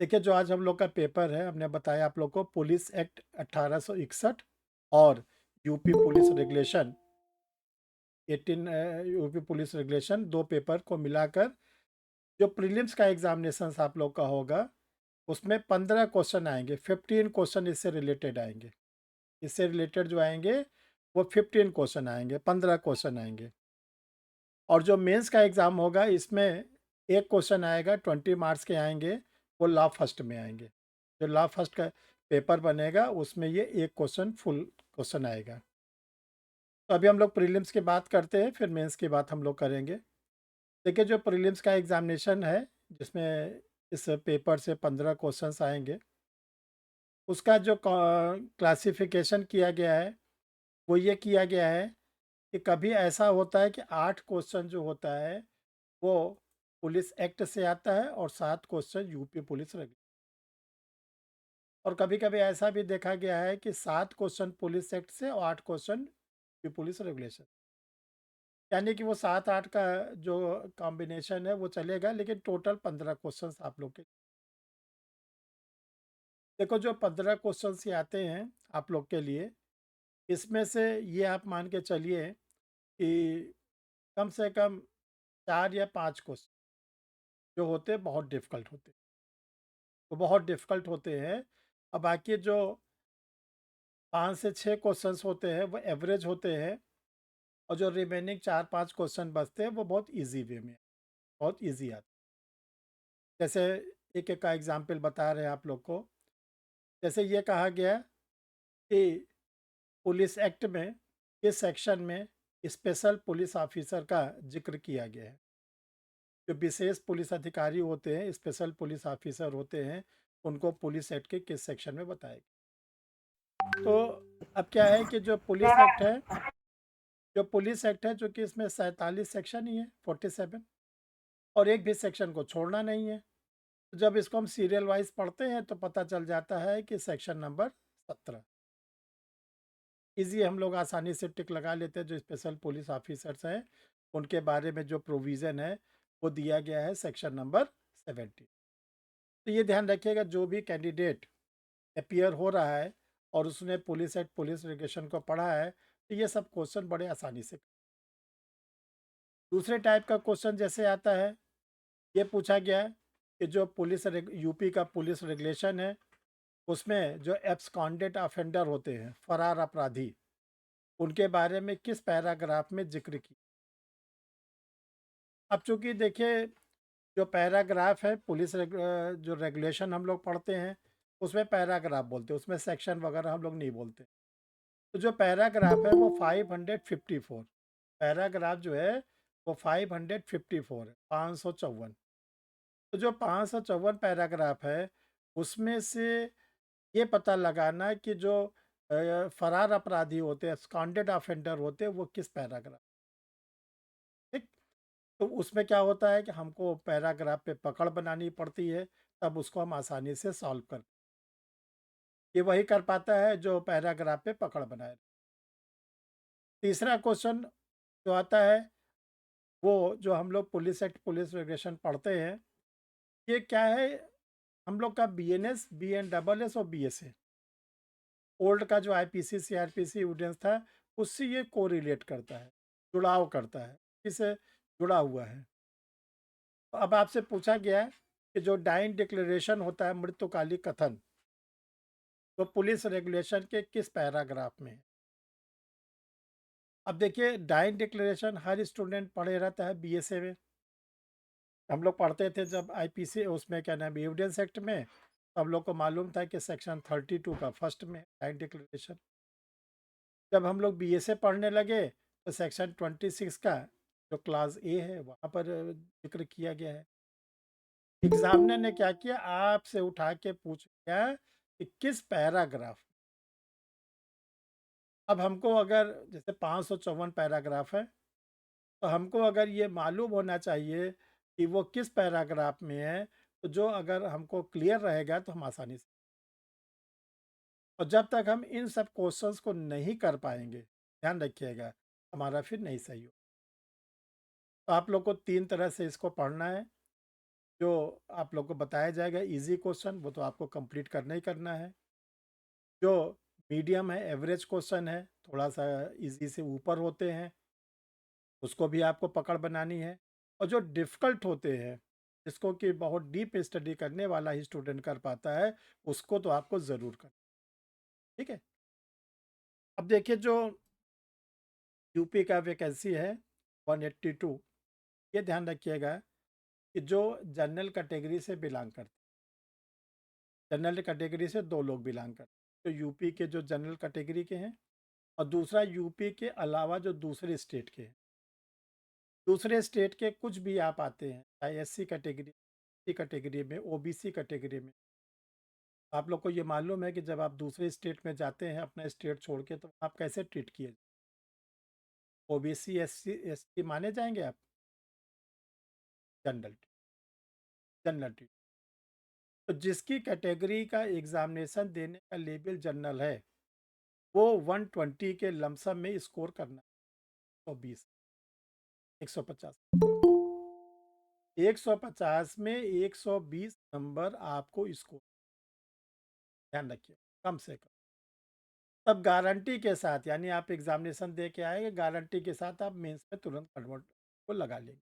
देखिए, जो आज हम लोग का पेपर है, हमने बताया आप लोग को पुलिस एक्ट 1861 और UP police regulation UP police regulation 2 paper को मिलाकर जो प्रीलिम्स का एग्ज़ामिनेशंस आप लोग का होगा, उसमें 15 क्वेश्चन आएँगे, 15 क्वेश्चन इससे रिलेटेड आएँगे। इससे रिलेटेड जो आएँगे, वो 15 क्वेश्चन आएँगे, 15 क्वेश्चन आएँगे। और जो मेंस का एग्ज़ाम होगा, इसमें 1 क्वेश्चन आएगा, 20 मार्क्स के आएँगे, वो लॉ फर्स्ट में आएँगे। जो लॉ फर्स्ट का पेपर बनेगा, उसमें ये 1 क्वेश्चन फुल क्वेश्चन आएगा। तो अभी हम लोग प्रीलिम्स की बात करते हैं, फिर मेंस की बात हम लोग करेंगे। देखिए, जो प्रीलिम्स का एग्ज़ामिनेशन है, जिसमें इस पेपर से 15 क्वेश्चंस आएँगे, उसका जो क्लासिफ़िकेशन किया गया है, वो ये किया गया है कि कभी ऐसा होता है कि 8 क्वेश्चन जो होता है, वो पुलिस एक्ट से आता है और 7 क्वेश्चन यूपी पुलिस रेग और कभी-कभी ऐसा भी देखा गया है कि 7 क्वेश्चन पुलिस एक्ट से और 8 क्वेश्चन यूपी पुलिस रेगुलेशन। यानी कि वो 7-8 का जो कॉम्बिनेशन है वो चलेगा, लेकिन टोटल 15 क्वेश्चन्स आप लोग के। देखो, जो 15 क्वेश्चंस ये आते हैं आप लोग के लिए, इसमें से ये आप मान के चलिए कि कम से कम 4 या 5 क्वेश्चन जो होते हैं बहुत डिफ़िकल्ट होते हैं। वो बहुत डिफ़िकल्ट होते हैं और बाकी जो 5 से 6 क्वेश्चंस होते हैं वो एवरेज होते हैं और जो रिमेनिंग 4-5 क्वेश्चन बचते हैं वो बहुत ईज़ी वे में, बहुत ईज़ी आते हैं। जैसे एक-एक का एग्ज़ाम्पल बता रहे हैं आप लोग को। जैसे ये कहा गया कि पुलिस एक्ट में इस सेक्शन में स्पेशल पुलिस ऑफिसर का ज़िक्र किया गया है। जो विशेष पुलिस अधिकारी होते हैं, स्पेशल पुलिस ऑफिसर होते हैं, उनको पुलिस एक्ट के किस सेक्शन में बताया गया। तो अब क्या है कि जो कि इसमें 47 सेक्शन ही है, 47, और एक भी सेक्शन को छोड़ना नहीं है। तो जब इसको हम सीरियल वाइज़ पढ़ते हैं तो पता चल जाता है कि सेक्शन नंबर 17। ईज़ी, हम लोग आसानी से टिक लगा लेते हैं। जो स्पेशल पुलिस ऑफिसर्स हैं, उनके बारे में जो प्रोविज़न है, वो दिया गया है सेक्शन नंबर 70। तो ये ध्यान रखिएगा, जो भी कैंडिडेट अपीयर हो रहा है और उसने पुलिस एक्ट, पुलिस रेगुलेशन को पढ़ा है, तो ये सब क्वेश्चन बड़े आसानी से। दूसरे टाइप का क्वेश्चन जैसे आता है, ये पूछा गया है कि जो यूपी का पुलिस रेगुलेशन है, उसमें जो एब्सकॉन्डेड ऑफेंडर होते हैं, फरार अपराधी, उनके बारे में किस पैराग्राफ में ज़िक्र किया। अब चूँकि देखिए, जो पैराग्राफ है जो रेगुलेशन हम लोग पढ़ते हैं, उसमें पैराग्राफ बोलते हैं, उसमें सेक्शन वगैरह हम लोग नहीं बोलते। तो जो पैराग्राफ है वो 554, पैराग्राफ जो है वो 554 है, 554। तो जो 554 पैराग्राफ है, उसमें से ये पता लगाना कि जो फरार अपराधी होते हैं, एब्सकॉन्डेड ऑफेंडर होते हैं, वो किस पैराग्राफ, ठीक? तो उसमें क्या होता है कि हमको पैराग्राफ पे पकड़ बनानी पड़ती है, तब उसको हम आसानी से सॉल्व कर। ये वही कर पाता है जो पैराग्राफ पे पकड़ बनाए। तीसरा क्वेश्चन जो आता है, वो जो हम लोग पुलिस एक्ट, पुलिस रेगुलेशन पढ़ते हैं, ये क्या है, हम लोग का बीएनएस, बीएनडबलएस और बीएसए, ओल्ड का जो आईपीसी, सीआरपीसी एविडेंस था, उससे ये कोरिलेट करता है, जुड़ाव करता है, इससे जुड़ा हुआ है। तो अब आपसे पूछा गया है कि जो डाइंग डिक्लेरेशन होता है, मृत्युकाली कथन, वो पुलिस रेगुलेशन के किस पैराग्राफ में है। अब देखिए, डाइंग डिक्लेरेशन हर स्टूडेंट पढ़े रहता है बीएसए में। हम लोग पढ़ते थे जब आईपीसी, उसमें क्या नाम, एविडेंस एक्ट में, तो हम लोग को मालूम था कि सेक्शन 32 का फर्स्ट में डाइंग डिक्लेरेशन। जब हम लोग बीएसए पढ़ने लगे तो सेक्शन 26 का जो क्लास ए है, वहाँ पर जिक्र किया गया है। एग्जामिनर ने क्या किया, आपसे उठा के पूछ लिया कि किस पैराग्राफ। अब हमको अगर जैसे 554 पैराग्राफ है, तो हमको अगर ये मालूम होना चाहिए कि वो किस पैराग्राफ में है, तो जो अगर हमको क्लियर रहेगा तो हम आसानी से। और जब तक हम इन सब क्वेश्चंस को नहीं कर पाएंगे, ध्यान रखिएगा, हमारा फिर नहीं सही हो। तो आप लोग को 3 तरह से इसको पढ़ना है। जो आप लोग को बताया जाएगा ईज़ी क्वेश्चन वो तो आपको कंप्लीट करना ही करना है। जो मीडियम है, एवरेज क्वेश्चन है, थोड़ा-सा ईज़ी से ऊपर होते हैं, उसको भी आपको पकड़ बनानी है। और जो डिफ़िकल्ट होते हैं, जिसको कि बहुत डीप स्टडी करने वाला ही स्टूडेंट कर पाता है, उसको तो आपको ज़रूर करना, ठीक है? अब देखिए जो यूपी का वैकेंसी है 182, ये ध्यान रखिएगा कि जो जनरल कैटेगरी से बिलॉन्ग करते हैं, जनरल कैटेगरी से 2 लोग बिलॉन्ग करते हैं। तो यूपी के जो जनरल कैटेगरी के हैं और दूसरा यूपी के अलावा जो दूसरे स्टेट के हैं। दूसरे स्टेट के कुछ भी आप आते हैं, चाहे एससी कैटेगरी, एसटी कैटेगरी में, ओबीसी कैटेगरी में। आप लोग को ये मालूम है कि जब आप दूसरे स्टेट में जाते हैं अपना स्टेट छोड़ के तो आप कैसे ट्रीट किए? ओबीसी, एससी, एसटी माने जाएँगे आप? General general treat. तो जिसकी कैटेगरी का एग्ज़ामिनेशन देने का लेवल जनरल है, वो 120 के लमसम में स्कोर करना है, 120, 150। 150 में 120 नंबर आपको स्कोर, ध्यान रखिए, कम से कम। तब गारंटी के साथ यानी आप एग्ज़ामिनेशन दे के आएँगे, गारंटी के साथ आप मेंस में तुरंत कन्वर्ट को लगा लेंगे।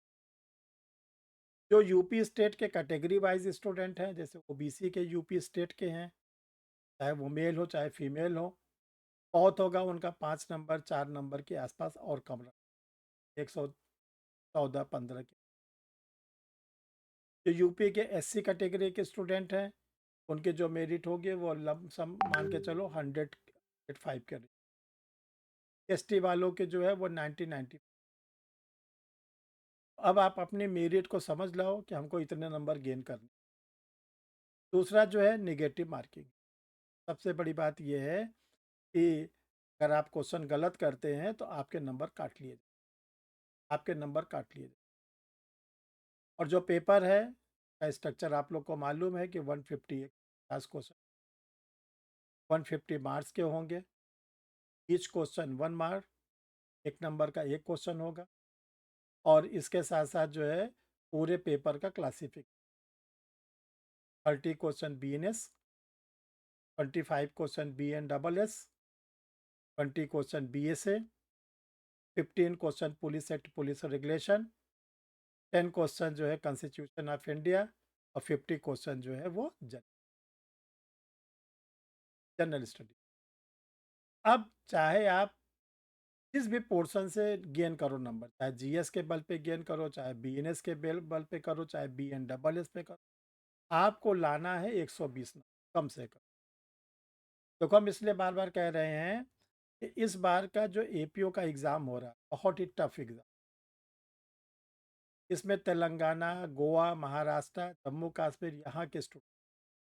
जो यूपी स्टेट के कैटेगरी वाइज़ स्टूडेंट हैं, जैसे ओबीसी के यूपी स्टेट के हैं, चाहे वो मेल हो, चाहे फीमेल हो, बहुत होगा उनका 5 नंबर, 4 नंबर के आसपास और कम रहा, 114-15 के। जो यूपी के एससी कैटेगरी के स्टूडेंट हैं, उनके जो मेरिट होंगे वो लमसम मान के चलो 105 के रेंज। एसटी वालों के जो है वो 90-90। अब आप अपने मेरिट को समझ लो कि हमको इतने नंबर गेन करने। दूसरा जो है नेगेटिव मार्किंग। सबसे बड़ी बात ये है कि अगर आप क्वेश्चन गलत करते हैं तो आपके नंबर काट लिए, आपके नंबर काट लिए। और जो पेपर है का स्ट्रक्चर आप लोग को मालूम है कि 150 50 क्वेश्चन, 150 मार्क्स के होंगे। ईच क्वेश्चन 1 मार्क, 1 नंबर का 1 क्वेश्चन होगा। और इसके साथ साथ जो है पूरे पेपर का क्लासिफिक 30 question B N S, 25 question B N double S, 20 question B S A, 15 question police act police regulation, 10 question जो है कॉन्स्टिट्यूशन ऑफ इंडिया और 50 क्वेश्चन जो है वो जनरल स्टडी। अब चाहे आप जिस भी पोर्शन से गेन करो नंबर, चाहे जीएस के बल पे गेन करो, चाहे बीएनएस के बल पे करो, चाहे बीएन डबल एस पे करो, आपको लाना है 120 नंबर कम से कम। देखो हम इसलिए बार बार कह रहे हैं कि इस बार का जो एपीओ का एग्ज़ाम हो रहा है बहुत ही टफ एग्ज़ाम। इसमें तेलंगाना, गोवा, महाराष्ट्र, जम्मू कश्मीर यहाँ के स्टूडेंट,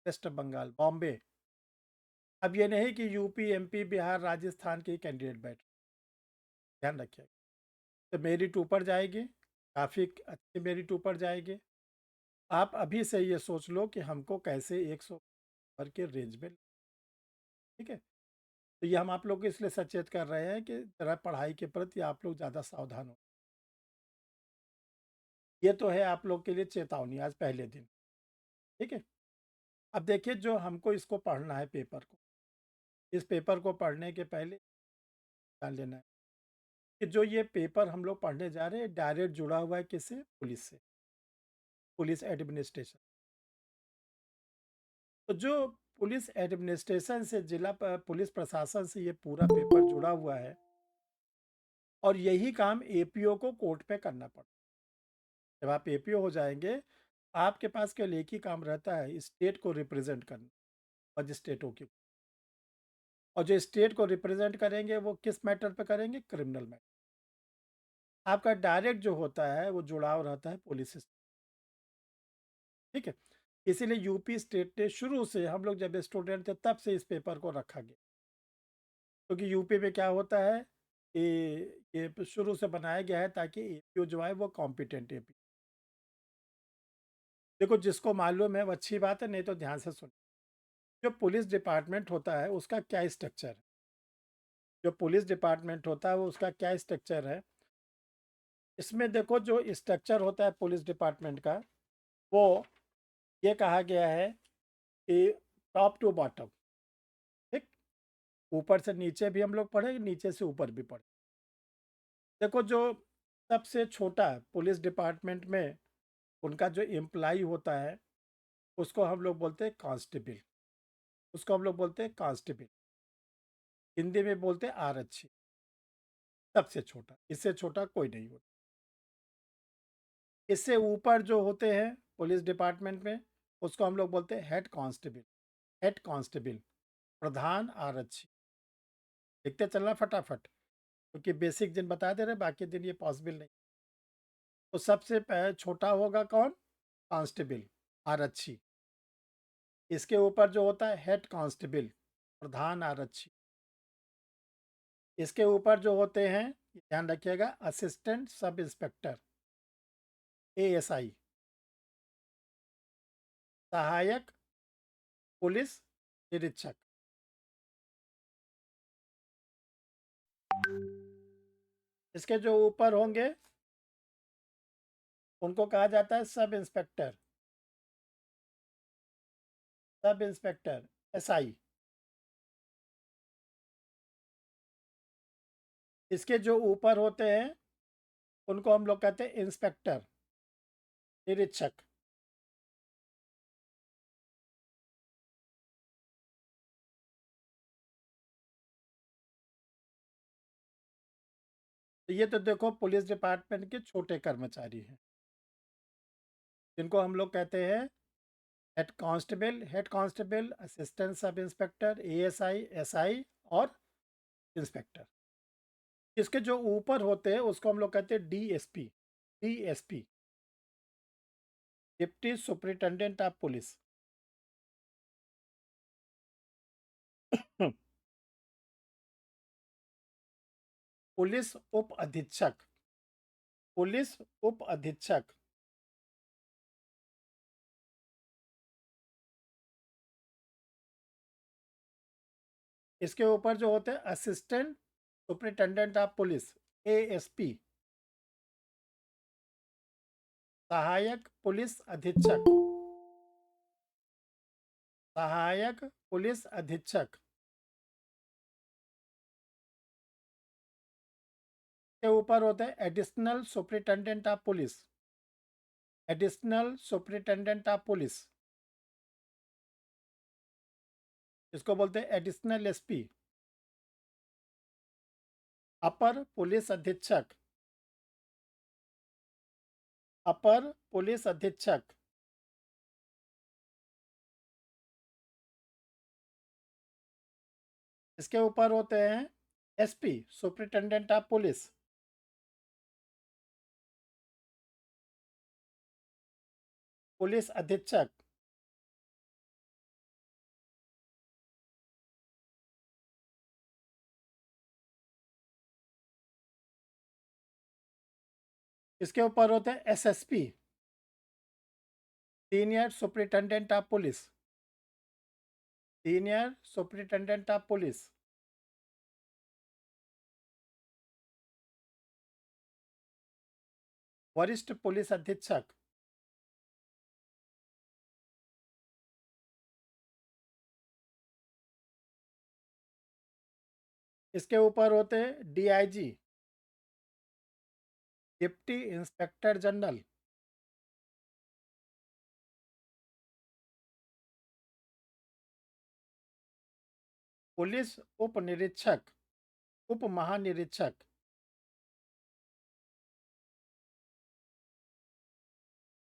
वेस्ट बंगाल, बॉम्बे, अब ये नहीं कि यूपी, एमपी, बिहार, राजस्थान के कैंडिडेट बैठ, ध्यान रखिएगा। तो मेरिट ऊपर जाएगी, काफ़ी अच्छी मेरिट ऊपर जाएगी। आप अभी से ये सोच लो कि हमको कैसे 100 पर के रेंज में, ठीक है? तो ये हम आप लोग को इसलिए सचेत कर रहे हैं कि ज़रा पढ़ाई के प्रति आप लोग ज़्यादा सावधान हो। ये तो है आप लोग के लिए चेतावनी आज पहले दिन, ठीक है? अब देखिए जो हमको इसको पढ़ना है पेपर को, इस पेपर को पढ़ने के पहले जान लेना है कि जो ये पेपर हम लोग पढ़ने जा रहे हैं डायरेक्ट जुड़ा हुआ है किससे? पुलिस से, पुलिस एडमिनिस्ट्रेशन। तो जो पुलिस एडमिनिस्ट्रेशन से पुलिस प्रशासन से ये पूरा पेपर जुड़ा हुआ है और यही काम एपीओ को कोर्ट पे करना पड़ता है। जब आप एपीओ हो जाएंगे, आपके पास केवल एक ही काम रहता है स्टेट को रिप्रेजेंट करना, मजिस्ट्रेटों की। और जो स्टेट को रिप्रेजेंट करेंगे वो किस मैटर पे करेंगे? Criminal matter. आपका डायरेक्ट जो होता है वो जुड़ाव रहता है पुलिस से, ठीक है? इसीलिए यूपी स्टेट ने शुरू से, हम लोग जब स्टूडेंट थे तब से इस पेपर को रखा गया, क्योंकि यूपी में क्या होता है कि ये शुरू से बनाया गया है ताकि एपीओ जो है वो कॉम्पिटेंट एपी। देखो जिसको मालूम है वो अच्छी बात है, नहीं तो ध्यान से सुन। जो पुलिस डिपार्टमेंट होता है उसका क्या स्ट्रक्चर है? जो पुलिस डिपार्टमेंट होता है वो उसका क्या स्ट्रक्चर है? इसमें देखो जो स्ट्रक्चर होता है पुलिस डिपार्टमेंट का, वो ये कहा गया है कि टॉप टू बॉटम, ठीक, ऊपर से नीचे भी हम लोग पढ़े, नीचे से ऊपर भी पढ़े। देखो, जो सबसे छोटा पुलिस डिपार्टमेंट में उनका जो एम्प्लाई होता है, उसको हम लोग बोलते हैं कांस्टेबल। उसको हम लोग बोलते हैं कांस्टेबल, हिंदी में बोलते हैं आरक्षी। सबसे छोटा, इससे छोटा कोई नहीं होता। इससे ऊपर जो होते हैं पुलिस डिपार्टमेंट में, उसको हम लोग बोलते हैं हेड कांस्टेबल। हेड कांस्टेबल, प्रधान आरक्षी। लिखते चलना फटाफट, क्योंकि बेसिक दिन बता दे रहे, बाकी दिन ये पॉसिबल नहीं। तो सबसे छोटा होगा कौन? कांस्टेबल, आरक्षी। इसके ऊपर जो होता है हेड कांस्टेबल, प्रधान आरक्षी। इसके ऊपर जो होते हैं, ध्यान रखिएगा, असिस्टेंट सब इंस्पेक्टर, एएसआई। सहायक पुलिस निरीक्षक। इसके जो ऊपर होंगे, उनको कहा जाता है sub inspector. Sub inspector, SI. इसके जो ऊपर होते हैं, उनको हम लोग कहते हैं इंस्पेक्टर, निरीक्षक। तो ये तो देखो पुलिस डिपार्टमेंट के छोटे कर्मचारी हैं, जिनको हम लोग कहते हैं head constable. Head constable, assistant sub inspector, ASI, SI और इंस्पेक्टर। इसके जो ऊपर होते हैं, उसको हम लोग कहते हैं DSP. DSP, deputy superintendent of police. Police उप अधीक्षक। पुलिस उप अधीक्षक। इसके ऊपर जो होते हैं assistant superintendent of police, ASP. सहायक पुलिस अधीक्षक। सहायक पुलिस अधीक्षक के ऊपर होते हैं additional superintendent of police. Additional superintendent of police, इसको बोलते हैं एडिशनल एसपी। अपर पुलिस अधीक्षक। अपर पुलिस अधीक्षक। इसके ऊपर होते हैं SP, superintendent of police. Police अधीक्षक। इसके ऊपर होते हैं SSP, senior superintendent of police. Senior superintendent of police. वरिष्ठ पुलिस अधीक्षक। इसके ऊपर होते हैं DIG, deputy inspector general. Police उप निरीक्षक, उप महानिरीक्षक।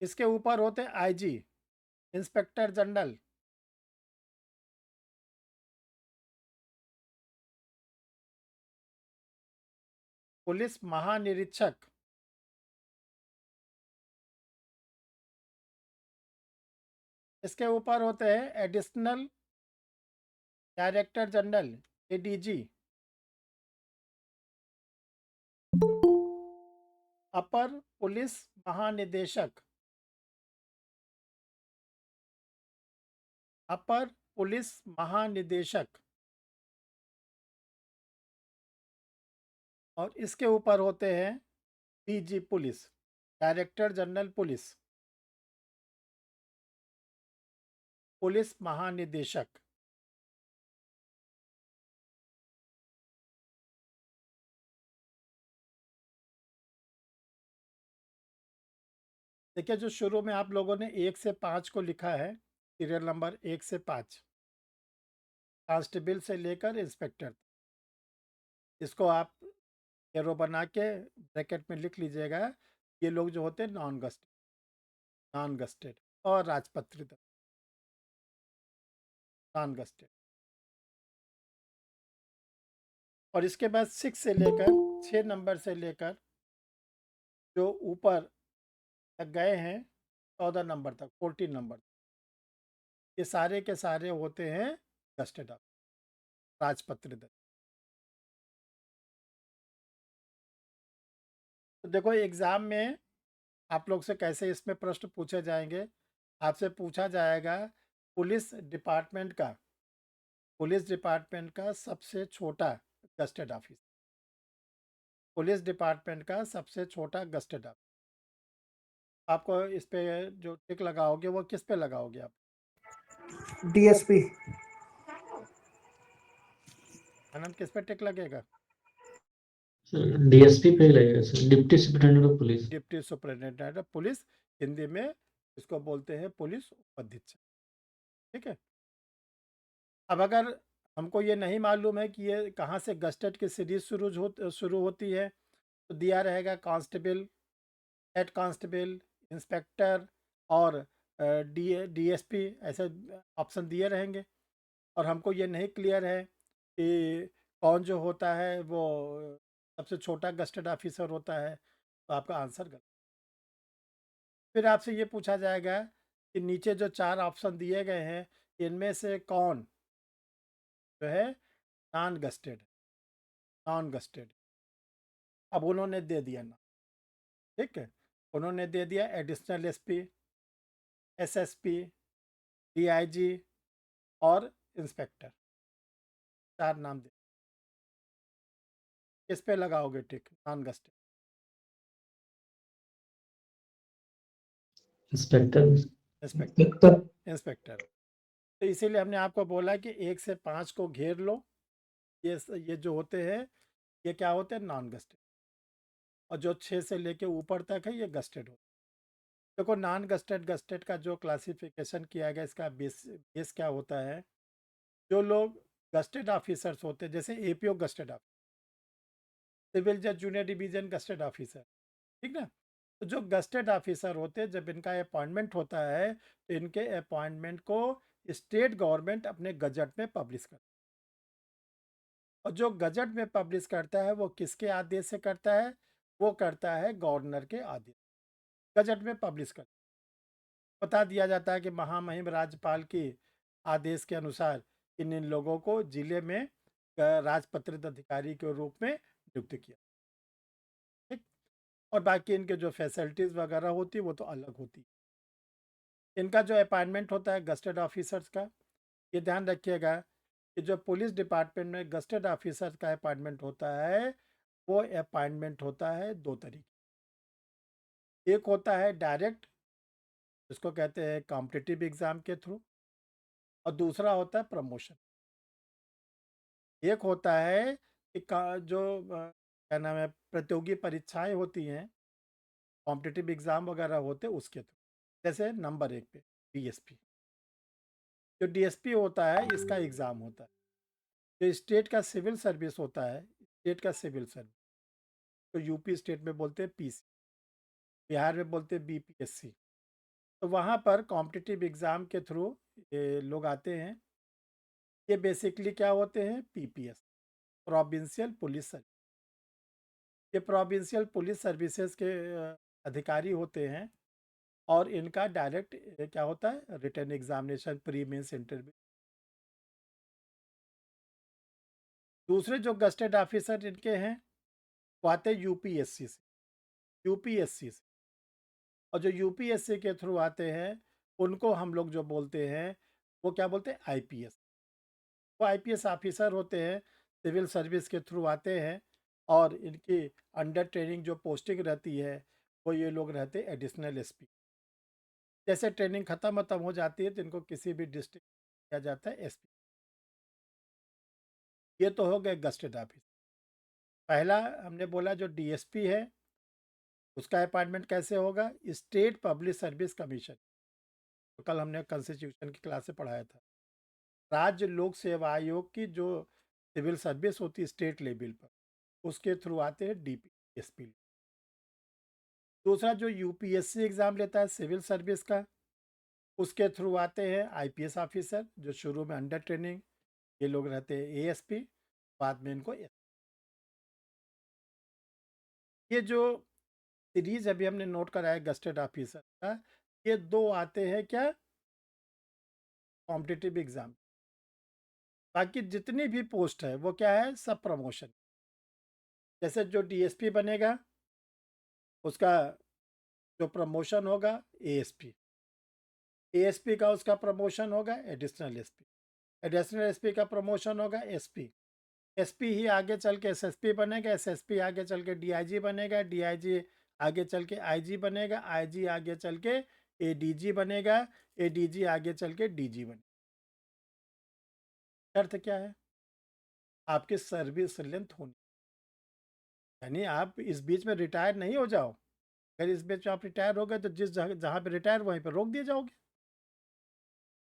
इसके ऊपर होते हैं आईजी, इंस्पेक्टर जनरल। पुलिस महानिरीक्षक। इसके ऊपर होते हैं एडिशनल डायरेक्टर जनरल, एडीजी। अपर पुलिस महानिदेशक। अपर पुलिस महानिदेशक। और इसके ऊपर होते हैं DG police, director general police. Police महानिदेशक। देखिए, जो शुरू में आप लोगों ने 1 से 5 को लिखा है, सीरियल नंबर 1 से 5, कांस्टेबल से लेकर इंस्पेक्टर, इसको आप एरो बना के ब्रैकेट में लिख लीजिएगा। ये लोग जो होते हैं नॉन गस्टेड और राजपत्रित नॉन गस्टेड। और इसके बाद 6 से लेकर 6 नंबर से लेकर जो ऊपर तक गए हैं 14 नंबर तक, 14 नंबर तक, ये सारे के सारे होते हैं गस्टेड ऑफ राजपत्रित। तो देखो, एग्जाम में आप लोग से कैसे इसमें प्रश्न पूछे जाएंगे। आपसे पूछा जाएगा पुलिस डिपार्टमेंट का सबसे छोटा गस्टेड ऑफिस, पुलिस डिपार्टमेंट का सबसे छोटा गस्टेड ऑफिस। आपको इस पे जो टिक लगाओगे वो किस पे लगाओगे आप? डीएसपी। आनंद, किस पे टिक लगेगा? डीएसपी पे लगेगा sir, deputy superintendent of police. Deputy superintendent of police, Hindi में इसको बोलते हैं पुलिस उपाधीक्षक। ठीक है। अब अगर हमको ये नहीं मालूम है कि ये कहाँ से गस्टेड की सीरीज शुरू होती है, तो दिया रहेगा कांस्टेबल, हेड कांस्टेबल, इंस्पेक्टर और डीएसपी, ऐसे ऑप्शन दिए रहेंगे। और हमको ये नहीं क्लियर है कि कौन जो होता है वो सबसे छोटा गस्टेड ऑफिसर होता है, तो आपका आंसर गलत। फिर आपसे ये पूछा जाएगा कि नीचे जो 4 ऑप्शन दिए गए हैं, इनमें से कौन जो है नॉन गस्टेड। अब उन्होंने दे दिया ना, ठीक है, उन्होंने दे दिया एडिशनल एसपी, एसएसपी, डीआईजी और इंस्पेक्टर, 4 नाम दे। किस पे लगाओगे tick? Non gazetted. Inspector. Inspector. Inspector. तो इसीलिए हमने आपको बोला कि 1 से 5 को घेर लो। ये जो होते हैं, ये क्या होते हैं? Non gazetted. और जो 6 से लेके ऊपर तक है, ये गस्टेड होते हैं। देखो, नॉन गस्टेड गस्टेड का जो क्लासिफिकेशन किया गया, इसका बेस बेस क्या होता है? जो लोग गस्टेड ऑफिसर्स होते हैं, जैसे एपीओ गस्टेड ऑफिसर, सिविल जज जूनियर डिवीजन गस्टेड ऑफिसर, ठीक ना। तो जो गस्टेड ऑफिसर होते हैं, जब इनका अपॉइंटमेंट होता है, तो इनके अपॉइंटमेंट को स्टेट गवर्नमेंट अपने गजट में पब्लिश करता है। और जो गजट में पब्लिश करता है वो किसके आदेश से करता है? वो करता है गवर्नर के आदेश। गजट में पब्लिश करता है, बता दिया जाता है कि महामहिम राज्यपाल के आदेश के अनुसार इन लोगों को जिले में राजपत्रित अधिकारी के रूप में नियुक्त किया। ठीक। और बाकी इनके जो फैसिलिटीज़ वगैरह होती है वो तो अलग होती है। इनका जो अपॉइंटमेंट होता है गस्टेड ऑफिसर्स का, ये ध्यान रखिएगा कि जो पुलिस डिपार्टमेंट में गस्टेड ऑफिसर का अपॉइंटमेंट होता है, वो अपॉइंटमेंट होता है 2 तरीके। एक होता है डायरेक्ट, जिसको कहते हैं कॉम्पिटिटिव एग्ज़ाम के थ्रू, और दूसरा होता है प्रमोशन। एक होता है कि जो क्या नाम है, प्रतियोगी परीक्षाएं होती हैं, कॉम्पिटिटिव एग्ज़ाम वगैरह होते हैं, उसके थ्रू। जैसे नंबर 1 पे डीएसपी, जो डीएसपी होता है इसका एग्ज़ाम होता है। जो स्टेट का सिविल सर्विस होता है, स्टेट का सिविल सर्विस, तो यूपी स्टेट में बोलते हैं पीसी, बिहार में बोलते हैं बीपीएससी। तो वहाँ पर कॉम्पिटिटिव एग्ज़ाम के थ्रू ये लोग आते हैं। ये बेसिकली क्या होते हैं? PPS, provincial police service. ये प्रोविंशियल पुलिस सर्विसेज के अधिकारी होते हैं। और इनका डायरेक्ट क्या होता है? Written examination, pre mains interview. दूसरे जो गस्टेड ऑफिसर इनके हैं, वो आते हैं यूपीएससी से। और जो यूपीएससी के थ्रू आते हैं, उनको हम लोग जो बोलते हैं, वो क्या बोलते हैं? आईपीएस। वो आईपीएस ऑफिसर होते हैं, सिविल सर्विस के थ्रू आते हैं। और इनकी अंडर ट्रेनिंग जो पोस्टिंग रहती है, वो ये लोग रहते हैं एडिशनल एसपी। जैसे ट्रेनिंग खत्म हो जाती है तो इनको किसी भी डिस्ट्रिक्ट किया जाता है एसपी। ये तो हो गए गस्टेड ऑफिस। पहला हमने बोला जो डीएसपी है उसका अपॉइंटमेंट कैसे होगा? State public service commission. तो कल हमने कॉन्स्टिट्यूशन की क्लास से पढ़ाया था। राज्य लोक सेवा आयोग की जो सिविल सर्विस होती है स्टेट लेवल पर, उसके थ्रू आते हैं डीपीएसपी। दूसरा जो यूपीएससी एग्ज़ाम लेता है सिविल सर्विस का, उसके थ्रू आते हैं आईपीएस ऑफिसर, जो शुरू में अंडर ट्रेनिंग ये लोग रहते हैं एएसपी, बाद में इनको ये जो सीरीज अभी हमने नोट कराया गस्टेड ऑफिसर का, ये दो आते हैं क्या? Competitive exam. बाकी जितनी भी पोस्ट है वो क्या है? सब प्रमोशन। जैसे जो डीएसपी बनेगा उसका जो प्रमोशन होगा एएसपी, एएसपी का उसका प्रमोशन होगा एडिशनल एसपी, एडिशनल एसपी का प्रमोशन होगा एसपी, एसपी ही आगे चल के एसएसपी बनेगा, एसएसपी आगे चल के डीआईजी बनेगा, डीआईजी आगे चल के आईजी बनेगा, आईजी आगे चल के एडीजी बनेगा, एडीजी आगे चल के डीजी बनेगा। अर्थ क्या है? आपकी सर्विस लेंथ होनी, यानी आप इस बीच में रिटायर नहीं हो जाओ। अगर इस बीच में आप रिटायर हो गए तो जिस जगह जहाँ पे रिटायर वहीं पर रोक दिए जाओगे।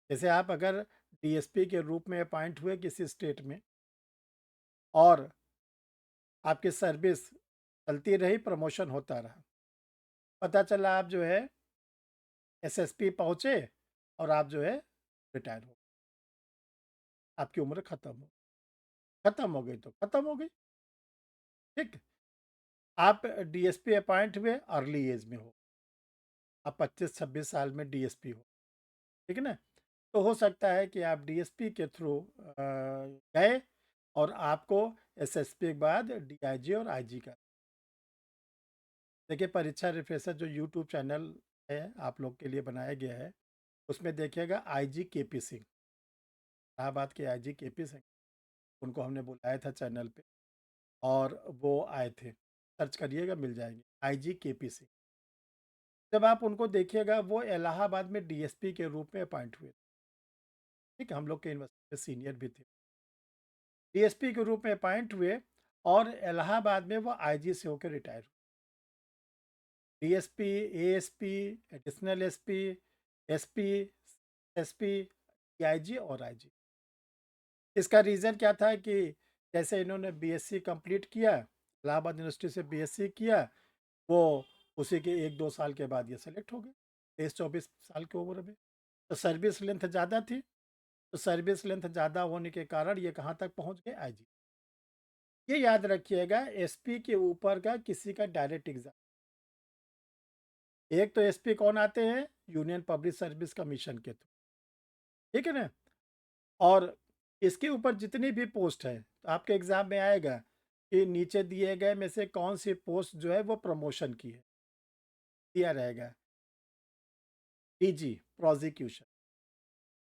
जैसे आप अगर डीएसपी के रूप में अपॉइंट हुए किसी स्टेट में और आपकी सर्विस चलती रही, प्रमोशन होता रहा, पता चला आप जो है एसएसपी पहुँचे और आप जो है रिटायर हो, आपकी उम्र खत्म हो गई तो खत्म हो गई। ठीक, आप डीएसपी अपॉइंट हुए अर्ली एज में हो, आप 25-26 साल में डीएसपी हो, ठीक है ना? तो हो सकता है कि आप डीएसपी के थ्रू गए और आपको एसएसपी के बाद डीआईजी और आईजी का। देखिए परीक्षा रिफ्रेशर जो यूट्यूब चैनल है आप लोग के लिए बनाया गया है, उसमें देखिएगा आईजी केपी सिंह, इलाहाबाद के आईजी केपी सिंह, उनको हमने बुलाया था चैनल पे और वो आए थे। सर्च करिएगा मिल जाएंगे आईजी केपी सिंह। जब आप उनको देखिएगा वो इलाहाबाद में डीएसपी के रूप में अपॉइंट हुए। ठीक है, हम लोग के यूनिवर्सिटी में सीनियर भी थे, डीएसपी के रूप में अपॉइंट हुए और इलाहाबाद में वो आईजी से होकर रिटायर हुए। DSP, ASP, additional SP, SP, SP, IG और आईजी। इसका रीज़न क्या था कि जैसे इन्होंने बीएससी कंप्लीट किया, इलाहाबाद यूनिवर्सिटी से बीएससी किया, वो उसी के 1-2 साल के बाद ये सेलेक्ट हो गए 23-24 साल की उम्र में। तो सर्विस लेंथ ज़्यादा थी, तो सर्विस लेंथ ज़्यादा होने के कारण ये कहाँ तक पहुँच गए? आईजी। ये याद रखिएगा एसपी के ऊपर का किसी का डायरेक्ट एग्जाम, एक तो एसपी कौन आते हैं? यूनियन पब्लिक सर्विस कमीशन के थ्रू, ठीक है ना? और इसके ऊपर जितनी भी पोस्ट है तो आपके एग्जाम में आएगा कि नीचे दिए गए में से कौन सी पोस्ट जो है वो प्रमोशन की है, दिया रहेगा DG prosecution,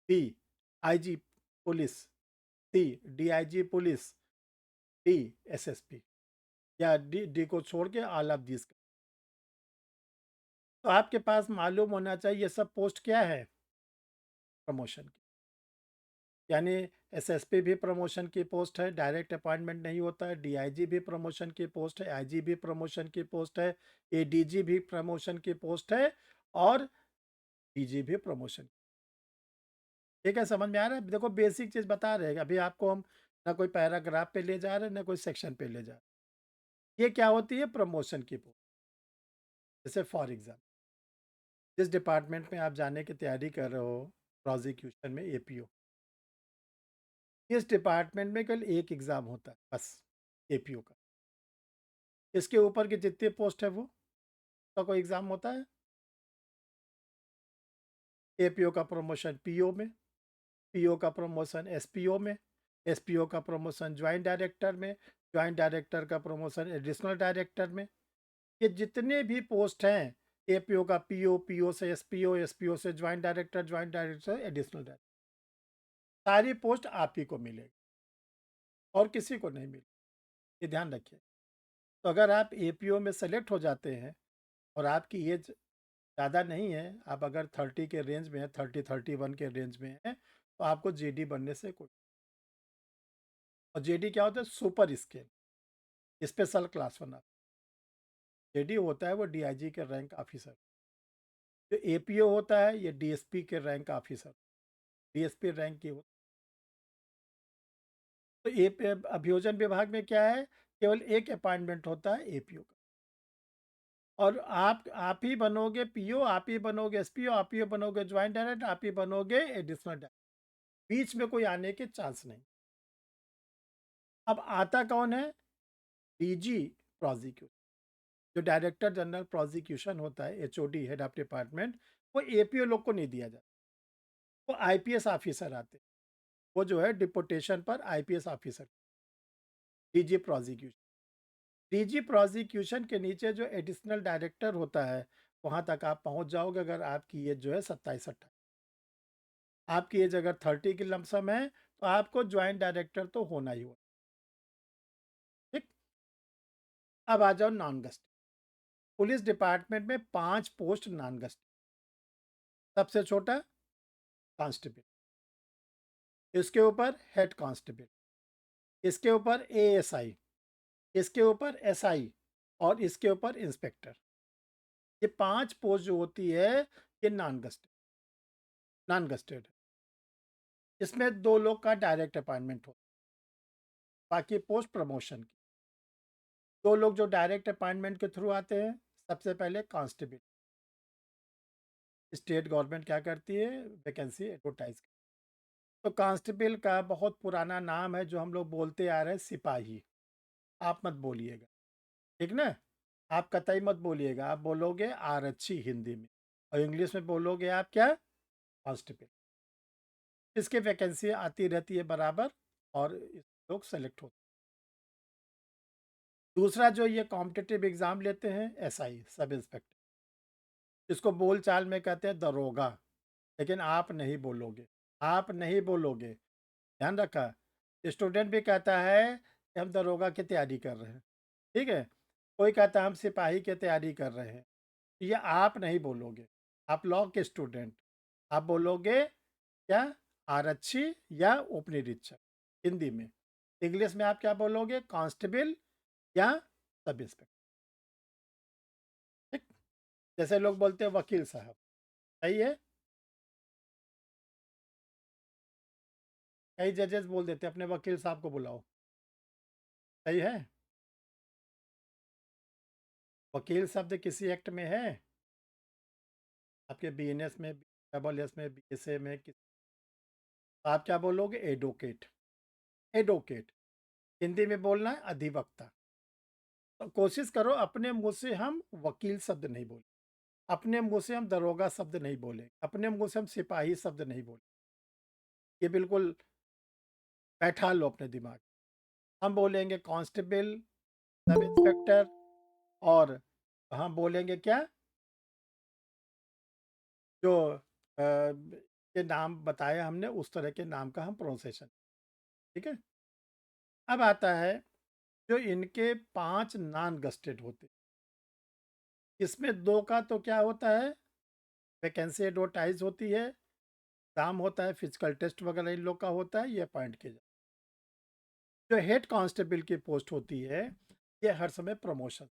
B IG police, C DIG police, D SSP, या डी डी को छोड़ के ऑल ऑफ दिस। तो आपके पास मालूम होना चाहिए ये सब पोस्ट क्या है? प्रमोशन की। यानी एसएसपी भी प्रमोशन की पोस्ट है, डायरेक्ट अपॉइंटमेंट नहीं होता है, डीआईजी भी प्रमोशन की पोस्ट है, आईजी भी प्रमोशन की पोस्ट है, एडीजी भी प्रमोशन की पोस्ट है और डीजी भी प्रमोशन। ठीक है, समझ में आ रहा है? देखो बेसिक चीज़ बता रहे हैं, अभी आपको हम ना कोई पैराग्राफ पे ले जा रहे हैं ना कोई सेक्शन पे ले जा रहे हैं। ये क्या होती है? प्रमोशन की पोस्ट। जैसे फॉर एग्जाम्पल जिस डिपार्टमेंट में आप जाने की तैयारी कर रहे हो, प्रोसिक्यूशन में एपीओ, इस डिपार्टमेंट में केवल एक एग्ज़ाम होता है बस, एपीओ का। इसके ऊपर की जितनी पोस्ट है वो का कोई एग्ज़ाम होता है? एपीओ का प्रमोशन पीओ में, पीओ का प्रमोशन एसपीओ में, एसपीओ का प्रमोशन ज्वाइंट डायरेक्टर में, ज्वाइंट डायरेक्टर का प्रमोशन एडिशनल डायरेक्टर में। ये जितने भी पोस्ट हैं, एपीओ का पीओ, पीओ से एसपीओ, एसपीओ से ज्वाइंट डायरेक्टर, ज्वाइंट डायरेक्टर से एडिशनल डायरेक्टर, सारी पोस्ट आप ही को मिलेगी और किसी को नहीं मिलेगी। ये ध्यान रखिए। तो अगर आप एपीओ में सेलेक्ट हो जाते हैं और आपकी एज ज़्यादा नहीं है। आप अगर 30 के रेंज में है, 30-31 के रेंज में है, तो आपको जेडी बनने से कोई, और जेडी क्या होता है? Super scale, special class 1 JD होता है वो डीआईजी के रैंक ऑफिसर। जो एपीओ होता है ये डीएसपी के रैंक ऑफिसर, डीएसपी रैंक की होती है। तो अभियोजन विभाग में क्या है? केवल एक अपॉइंटमेंट होता है एपीओ का, और आप ही बनोगे पीओ, आप ही बनोगे एसपीओ, आप ही बनोगे ज्वाइंट डायरेक्टर, आप ही बनोगे एडिशनल डायरेक्टर। बीच में कोई आने के चांस नहीं। अब आता कौन है? डीजी प्रोसिक्यूशन, जो डायरेक्टर जनरल प्रोसिक्यूशन होता है, एचओडी, हेड ऑफ डिपार्टमेंट, वो एपीओ लोग को नहीं दिया जाता। वो आईपीएस ऑफिसर आते हैं। वो जो है डिपोटेशन पर IPS officer, DG prosecution. DG prosecution के नीचे जो एडिशनल डायरेक्टर होता है, वहाँ तक आप पहुँच जाओगे अगर आपकी एज जो है 27-28। आपकी एज अगर 30 की लमसम है तो आपको ज्वाइंट डायरेक्टर तो होना ही होना। ठीक। अब आ जाओ नॉन गस्ट। पुलिस डिपार्टमेंट में 5 पोस्ट नॉन गस्ट। सबसे छोटा कांस्टेबल, इसके ऊपर हेड कांस्टेबल, इसके ऊपर एएसआई, इसके ऊपर एसआई, और इसके ऊपर इंस्पेक्टर। ये 5 पोस्ट जो होती है ये नॉन गस्टेड। इसमें 2 लोग का डायरेक्ट अपॉइंटमेंट हो, बाकी पोस्ट प्रमोशन की। 2 लोग जो डायरेक्ट अपॉइंटमेंट के थ्रू आते हैं, सबसे पहले कांस्टेबल। स्टेट गवर्नमेंट क्या करती है? Vacancy advertise. तो कांस्टेबल का बहुत पुराना नाम है जो हम लोग बोलते आ रहे हैं, सिपाही। आप मत बोलिएगा, ठीक ना? आप कतई मत बोलिएगा, आप बोलोगे आरक्षी हिंदी में, और इंग्लिश में बोलोगे आप क्या? कांस्टेबल। इसकी वैकेंसी आती रहती है बराबर, और लोग सेलेक्ट होते हैं। दूसरा जो ये कॉम्पिटिटिव एग्जाम लेते हैं, एसआई, सब इंस्पेक्टर, इसको बोल चाल में कहते हैं दरोगा, लेकिन आप नहीं बोलोगे, आप नहीं बोलोगे। ध्यान रखा। स्टूडेंट भी कहता है कि हम दरोगा की तैयारी कर रहे हैं, ठीक है। कोई कहता है हम सिपाही की तैयारी कर रहे हैं। तो ये आप नहीं बोलोगे। आप लॉ के स्टूडेंट, आप बोलोगे क्या? आरक्षी या उपनिरीक्षक, हिंदी में। इंग्लिश में आप क्या बोलोगे? कांस्टेबल या सब इंस्पेक्टर। ठीक। जैसे लोग बोलते हैं वकील साहब, सही है। कई जजेस बोल देते हैं अपने वकील साहब को बुलाओ, सही है। वकील शब्द किसी एक्ट में है? आपके बीएनएस में, डबल एस में, बीएसए में आप क्या बोलोगे? एडवोकेट। एडवोकेट हिंदी में बोलना है अधिवक्ता। तो कोशिश करो अपने मुंह से हम वकील शब्द नहीं बोले, अपने मुंह से हम दरोगा शब्द नहीं बोले, अपने मुंह से हम सिपाही शब्द नहीं बोले। ये बिल्कुल बैठा लो अपने दिमाग। हम बोलेंगे कांस्टेबल, सब इंस्पेक्टर, और हम बोलेंगे क्या? जो के नाम बताए हमने, उस तरह के नाम का हम प्रोनाउंसिएशन। ठीक है। अब आता है जो इनके 5 नॉन गस्टेड होते, इसमें 2 का तो क्या होता है? वैकेंसी एडवर्टाइज होती है, एग्जाम होता है, फिजिकल टेस्ट वगैरह इन लोग का होता है, ये अपॉइंट किया जाता है। जो हेड कांस्टेबल की पोस्ट होती है, ये हर समय प्रमोशन।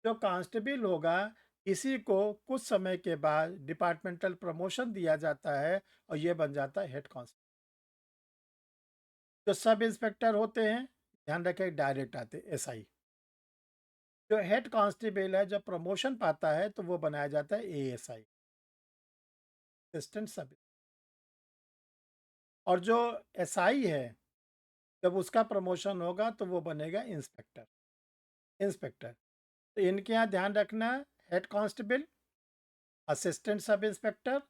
जो कांस्टेबल होगा, इसी को कुछ समय के बाद डिपार्टमेंटल प्रमोशन दिया जाता है, और ये बन जाता है हेड कांस्टेबल। जो सब इंस्पेक्टर होते हैं, ध्यान रखें डायरेक्ट आते एसआई। जो हेड कांस्टेबल है जब प्रमोशन पाता है तो वो बनाया जाता है एएसआई, असिस्टेंट सब। और जो एसआई है, जब उसका प्रमोशन होगा तो वो बनेगा इंस्पेक्टर। इंस्पेक्टर। तो इनके यहाँ ध्यान रखना, head constable, assistant sub inspector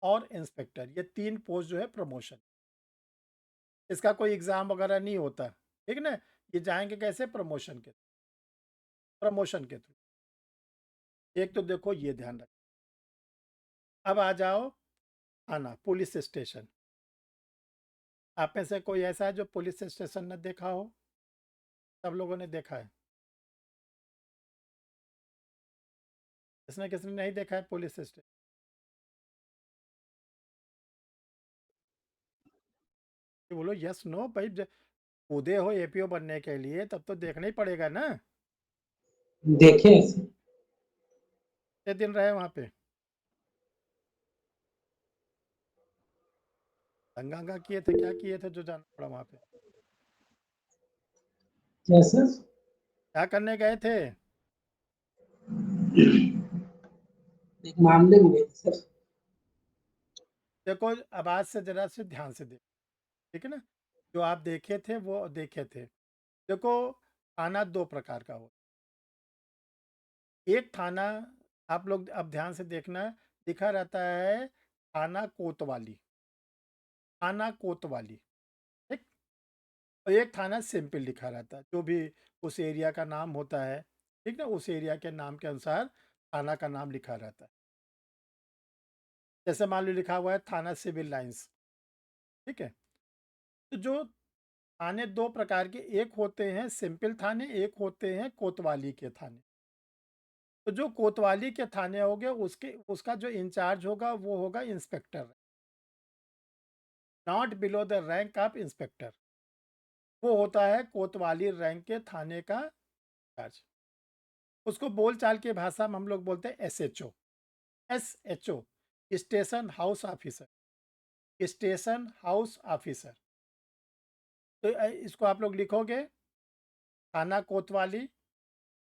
और इंस्पेक्टर, ये 3 पोस्ट जो है प्रमोशन। इसका कोई एग्जाम वगैरह नहीं होता, ठीक ना। ये जाएंगे कैसे? प्रमोशन के थ्रू। एक तो देखो ये ध्यान रख। अब आ जाओ थाना, पुलिस स्टेशन। आप में से कोई ऐसा है जो पुलिस स्टेशन न देखा हो? सब लोगों ने देखा है। किसने किसने नहीं देखा है पुलिस स्टेशन? ये बोलो यस नो भाई, कूदे हो एपीओ बनने के लिए तब तो देखना ही पड़ेगा ना। देखे हैं सर। कितने दिन रहे वहाँ पे? दंगा किए थे, क्या किए थे जो जाना पड़ा वहाँ पे? क्या सर? क्या करने गए थे? एक मामले में गए थे सर। देखो आवाज से जरा से ध्यान से देखो, ठीक है ना? जो आप देखे थे वो देखे थे। देखो, थाना दो प्रकार का हो। एक थाना, आप लोग अब ध्यान से देखना, लिखा रहता है थाना कोतवाली, थाना कोतवाली, ठीक। और एक थाना सिंपल लिखा रहता है, जो भी उस एरिया का नाम होता है, ठीक ना, उस एरिया के नाम के अनुसार थाना का नाम लिखा रहता है। जैसे मान लो लिखा हुआ है थाना सिविल लाइंस, ठीक है। तो जो थाने दो प्रकार के, एक होते हैं सिंपल थाने, एक होते हैं कोतवाली के थाने। तो जो कोतवाली के थाने हो गए, उसके उसका जो इंचार्ज होगा वो होगा inspector, not below the rank of inspector. वो होता है कोतवाली रैंक के थाने का इंचार्ज। उसको बोलचाल की भाषा में हम लोग बोलते हैं SHO, SHO, station house officer, station house officer. तो इसको आप लोग लिखोगे थाना कोतवाली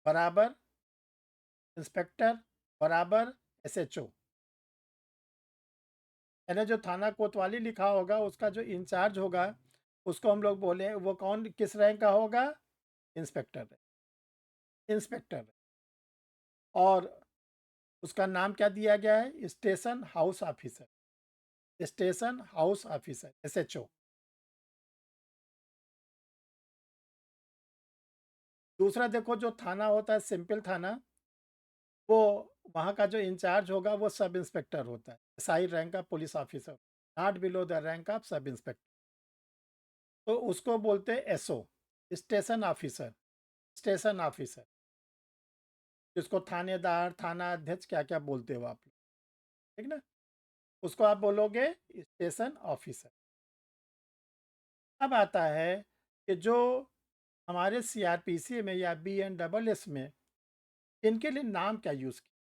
बराबर इंस्पेक्टर बराबर एसएचओ। यानी जो थाना कोतवाली लिखा होगा उसका जो इंचार्ज होगा उसको हम लोग बोले, वो कौन किस रैंक का होगा? Inspector, inspector. और उसका नाम क्या दिया गया है? Station house officer, station house officer, SHO. दूसरा देखो, जो थाना होता है सिंपल थाना, वो वहाँ का जो इंचार्ज होगा वो सब इंस्पेक्टर होता है, एसआई रैंक का police officer, not below the rank of sub inspector. तो उसको बोलते हैं SO, station officer, station officer, जिसको थानेदार, थाना अध्यक्ष, क्या क्या बोलते हो आप लोग, ठीक ना। उसको आप बोलोगे स्टेशन ऑफिसर। अब आता है कि जो हमारे सीआरपीसी में या बीएनडब्ल्यूएस में इनके लिए नाम क्या यूज़ किया?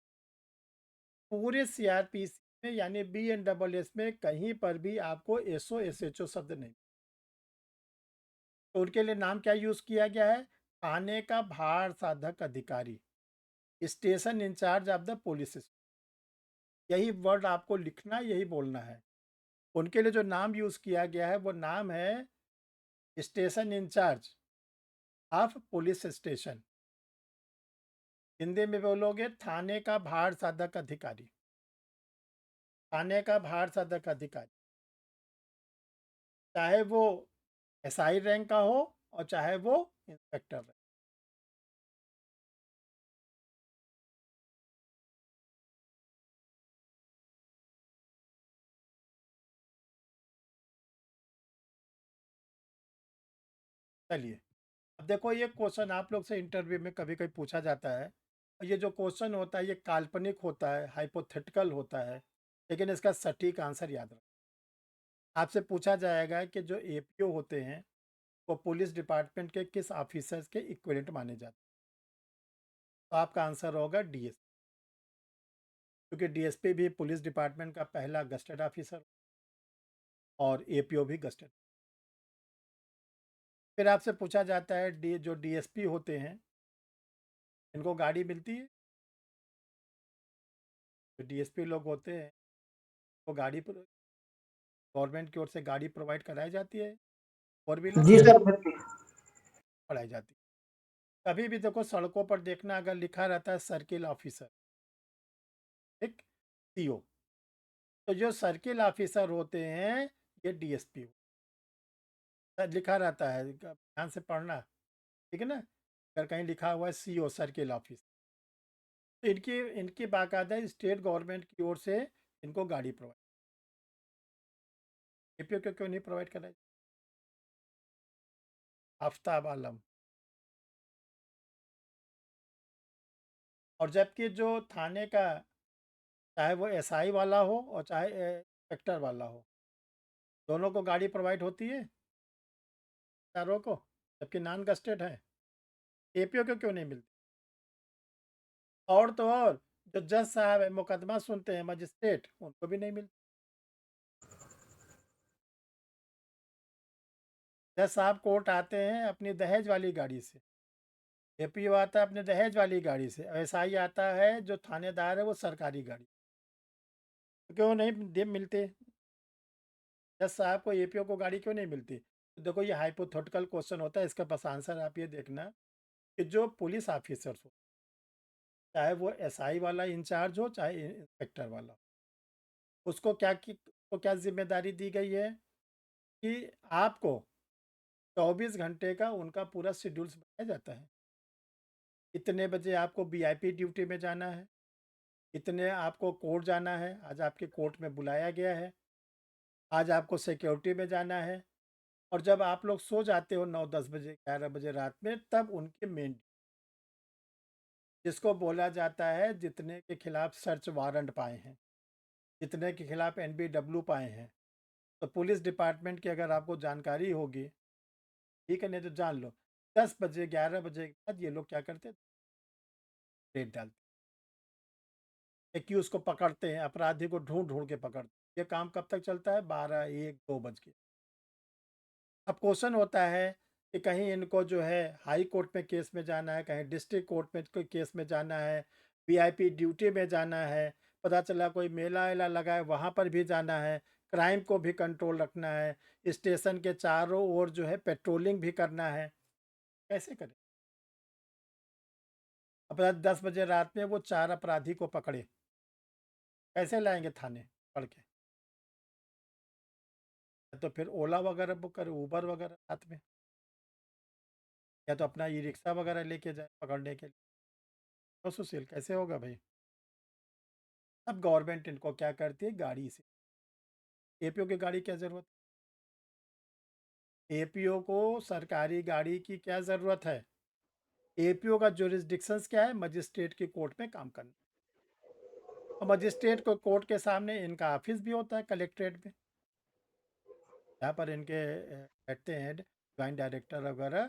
पूरे सीआरपीसी में यानी बीएनडब्ल्यूएस में कहीं पर भी आपको एसओ एसएचओ शब्द नहीं। तो उनके लिए नाम क्या यूज़ किया गया है? थाने का भार साधक अधिकारी, station in charge of the police. यही वर्ड आपको लिखना, यही बोलना है। उनके लिए जो नाम यूज़ किया गया है वो नाम है station in charge of police station. Hindi में बोलोगे थाने का भार साधक अधिकारी, थाने का भार साधक अधिकारी, चाहे वो एसआई रैंक का हो और चाहे वो इंस्पेक्टर रैंक। चलिए, अब देखो ये क्वेश्चन आप लोग से इंटरव्यू में कभी कभी पूछा जाता है, और ये जो क्वेश्चन होता है ये काल्पनिक होता है, हाइपोथेटिकल होता है, लेकिन इसका सटीक आंसर याद रखो। आपसे पूछा जाएगा कि जो एपीओ होते हैं वो पुलिस डिपार्टमेंट के किस ऑफिसर्स के इक्विवेलेंट माने जाते हैं? तो आपका आंसर होगा डीएसपी, क्योंकि डीएसपी भी पुलिस डिपार्टमेंट का पहला गस्टेड ऑफिसर और एपीओ भी गस्टेड। फिर आपसे पूछा जाता है जो डीएसपी होते हैं इनको गाड़ी मिलती है? जो डीएसपी लोग होते हैं वो गाड़ी पर गवर्नमेंट की ओर से गाड़ी प्रोवाइड कराई जाती है, फोर व्हीलर जी सर, बिल्कुल। कराई जाती है। कभी भी देखो सड़कों पर देखना, अगर लिखा रहता है सर्किल ऑफिसर, ठीक, सीओ, तो जो सर्किल ऑफिसर होते हैं ये डीएसपी लिखा रहता है, ध्यान से पढ़ना, ठीक है ना। अगर कहीं लिखा हुआ है सीओ सर्किल ऑफिस, तो इनकी इनकी बाकायदा स्टेट गवर्नमेंट की ओर से इनको गाड़ी प्रोवाइड, एपीओ क्यों क्यों नहीं प्रोवाइड कराई? आफ्ताब आलम। और जबकि जो थाने का चाहे वो एसआई वाला हो और चाहे इंस्पेक्टर वाला हो, दोनों को गाड़ी प्रोवाइड होती है चारों को, जबकि नॉन गस्टेड है। एपीओ को क्यों नहीं मिलती? और तो और जो जज साहब है मुकदमा सुनते हैं मजिस्ट्रेट, उनको भी नहीं मिलती। जज साहब कोर्ट आते हैं अपनी दहेज वाली गाड़ी से, एपीओ आता है अपने दहेज वाली गाड़ी से, एसआई आता है जो थानेदार है वो सरकारी गाड़ी। तो क्यों नहीं मिलते? जज साहब को एपीओ को गाड़ी क्यों नहीं मिलती? तो देखो ये हाइपोथेटिकल क्वेश्चन होता है, इसका बस आंसर आप ये देखना कि जो पुलिस ऑफिसर्स हो, चाहे वो एसआई वाला इंचार्ज हो चाहे इंस्पेक्टर वाला, उसको क्या जिम्मेदारी दी गई है कि आपको 24 घंटे का उनका पूरा शेड्यूल बनाया जाता है। इतने बजे आपको वीआईपी ड्यूटी में जाना है, इतने आपको कोर्ट जाना है, आज आपके कोर्ट में बुलाया गया है, आज आपको सिक्योरिटी में जाना है। और जब आप लोग सो जाते हो 9-10 बजे 11 बजे रात में, तब उनके मेन, जिसको बोला जाता है जितने के खिलाफ सर्च वारंट पाए हैं, जितने के खिलाफ एनबीडब्ल्यू पाए हैं, तो पुलिस डिपार्टमेंट की अगर आपको जानकारी होगी, ठीक है, नहीं तो जान लो 10 बजे 11 बजे के बाद ये लोग क्या करते, रेड डालते, एक्यूज को पकड़ते हैं, अपराधी को ढूंढ ढूंढ के पकड़ते हैं। ये काम कब तक चलता है? 12 1 2 बज के। अब क्वेश्चन होता है कि कहीं इनको जो है हाई कोर्ट में केस में जाना है, कहीं डिस्ट्रिक्ट कोर्ट में कोई केस में जाना है, वीआईपी ड्यूटी में जाना है, पता चला कोई मेला वेला लगा है वहाँ पर भी जाना है, क्राइम को भी कंट्रोल रखना है, स्टेशन के चारों ओर जो है पेट्रोलिंग भी करना है, कैसे करें? अब 10 बजे रात में वो 4 अपराधी को पकड़े, कैसे लाएंगे थाने पकड़ के? तो फिर ओला वगैरह बुक करे, उबर वगैरह साथ में, या तो अपना ई रिक्शा वगैरह लेके जाए पकड़ने के लिए। तो सुशील कैसे होगा भाई? अब गवर्नमेंट इनको क्या करती है, गाड़ी से। एपीओ की गाड़ी क्या ज़रूरत? एपीओ को सरकारी गाड़ी की क्या ज़रूरत है? एपीओ का जुरिस्डिक्शंस क्या है? मजिस्ट्रेट की कोर्ट में काम करना। और मजिस्ट्रेट को कोर्ट के सामने इनका ऑफिस भी होता है कलेक्ट्रेट में, जहाँ पर इनके बैठते हैं ज्वाइंट डायरेक्टर वगैरह।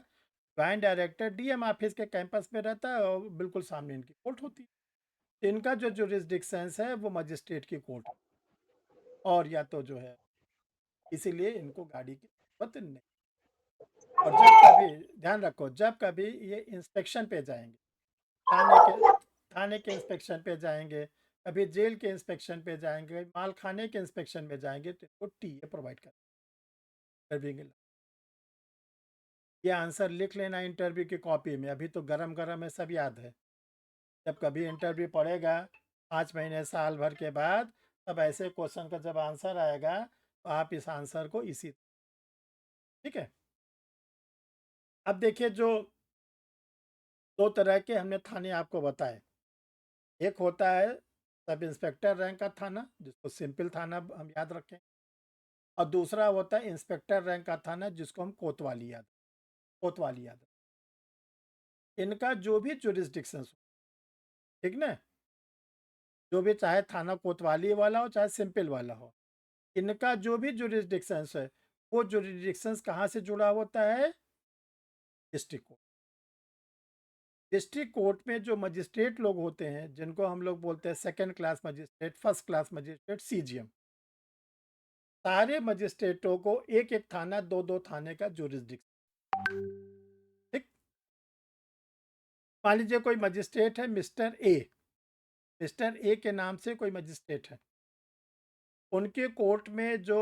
ज्वाइंट डायरेक्टर डीएम ऑफिस के कैंपस में रहता है और बिल्कुल सामने इनकी कोर्ट होती है। इनका जो जुरिस्डिक्शंस है वो मजिस्ट्रेट की कोर्ट, और या तो जो है, इसीलिए इनको गाड़ी की जरूरत नहीं। और जब कभी, ध्यान रखो, जब कभी ये इंस्पेक्शन पे जाएंगे, थाने के थाने के इंस्पेक्शन पे जाएंगे, कभी जेल के इंस्पेक्शन पे जाएंगे, माल खाने के इंस्पेक्शन में जाएंगे, तो इनको टीए प्रोवाइड कर। ये आंसर लिख लेना इंटरव्यू की कॉपी में, अभी तो गरम गरम है, सब याद है। जब कभी इंटरव्यू पड़ेगा 5 महीने साल भर के बाद, तब ऐसे क्वेश्चन का जब आंसर आएगा तो आप इस आंसर को इसी, ठीक है। अब देखिए, जो 2 तरह के हमने थाने आपको बताए, एक होता है सब इंस्पेक्टर रैंक का थाना, जिसको सिंपल थाना हम याद रखें, और दूसरा होता है इंस्पेक्टर रैंक का थाना, जिसको हम कोतवाली याद। इनका जो भी जुरिस्डिक्शन, ठीक ना, जो भी, चाहे थाना कोतवाली वाला हो चाहे सिंपल वाला हो, इनका जो भी जुरिस्डिक्शंस है, वो जुरिस्डिक्शंस कहाँ से जुड़ा होता है? District court. डिस्ट्रिक्ट कोर्ट में जो मजिस्ट्रेट लोग होते हैं, जिनको हम लोग बोलते हैं second class magistrate, first class magistrate, CGM, सारे मजिस्ट्रेटों को एक एक थाना, दो दो थाने का जुरिस्डिक्शन, ठीक। मान लीजिए कोई मजिस्ट्रेट है मिस्टर ए के नाम से कोई मजिस्ट्रेट है, उनके कोर्ट में जो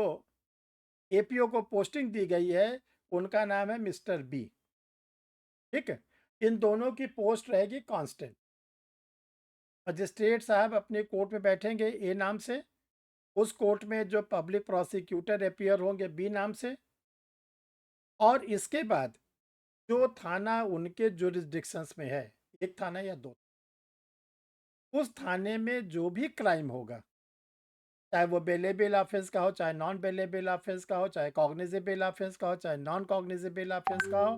एपीओ को पोस्टिंग दी गई है, उनका नाम है मिस्टर बी, ठीक है। इन दोनों की पोस्ट रहेगी कांस्टेंट। मजिस्ट्रेट साहब अपने कोर्ट में बैठेंगे ए नाम से, उस कोर्ट में जो पब्लिक प्रोसिक्यूटर अपीयर होंगे बी नाम से, और इसके बाद जो थाना उनके जुरिस्डिक्शंस में है, एक थाना या दो, उस थाने में जो भी क्राइम होगा, चाहे वो बेलेबल ऑफेंस का हो, चाहे नॉन बेलेबल ऑफेंस का हो, चाहे कॉग्निजेबल ऑफेंस का हो, चाहे नॉन कॉग्निजेबल ऑफेंस का हो,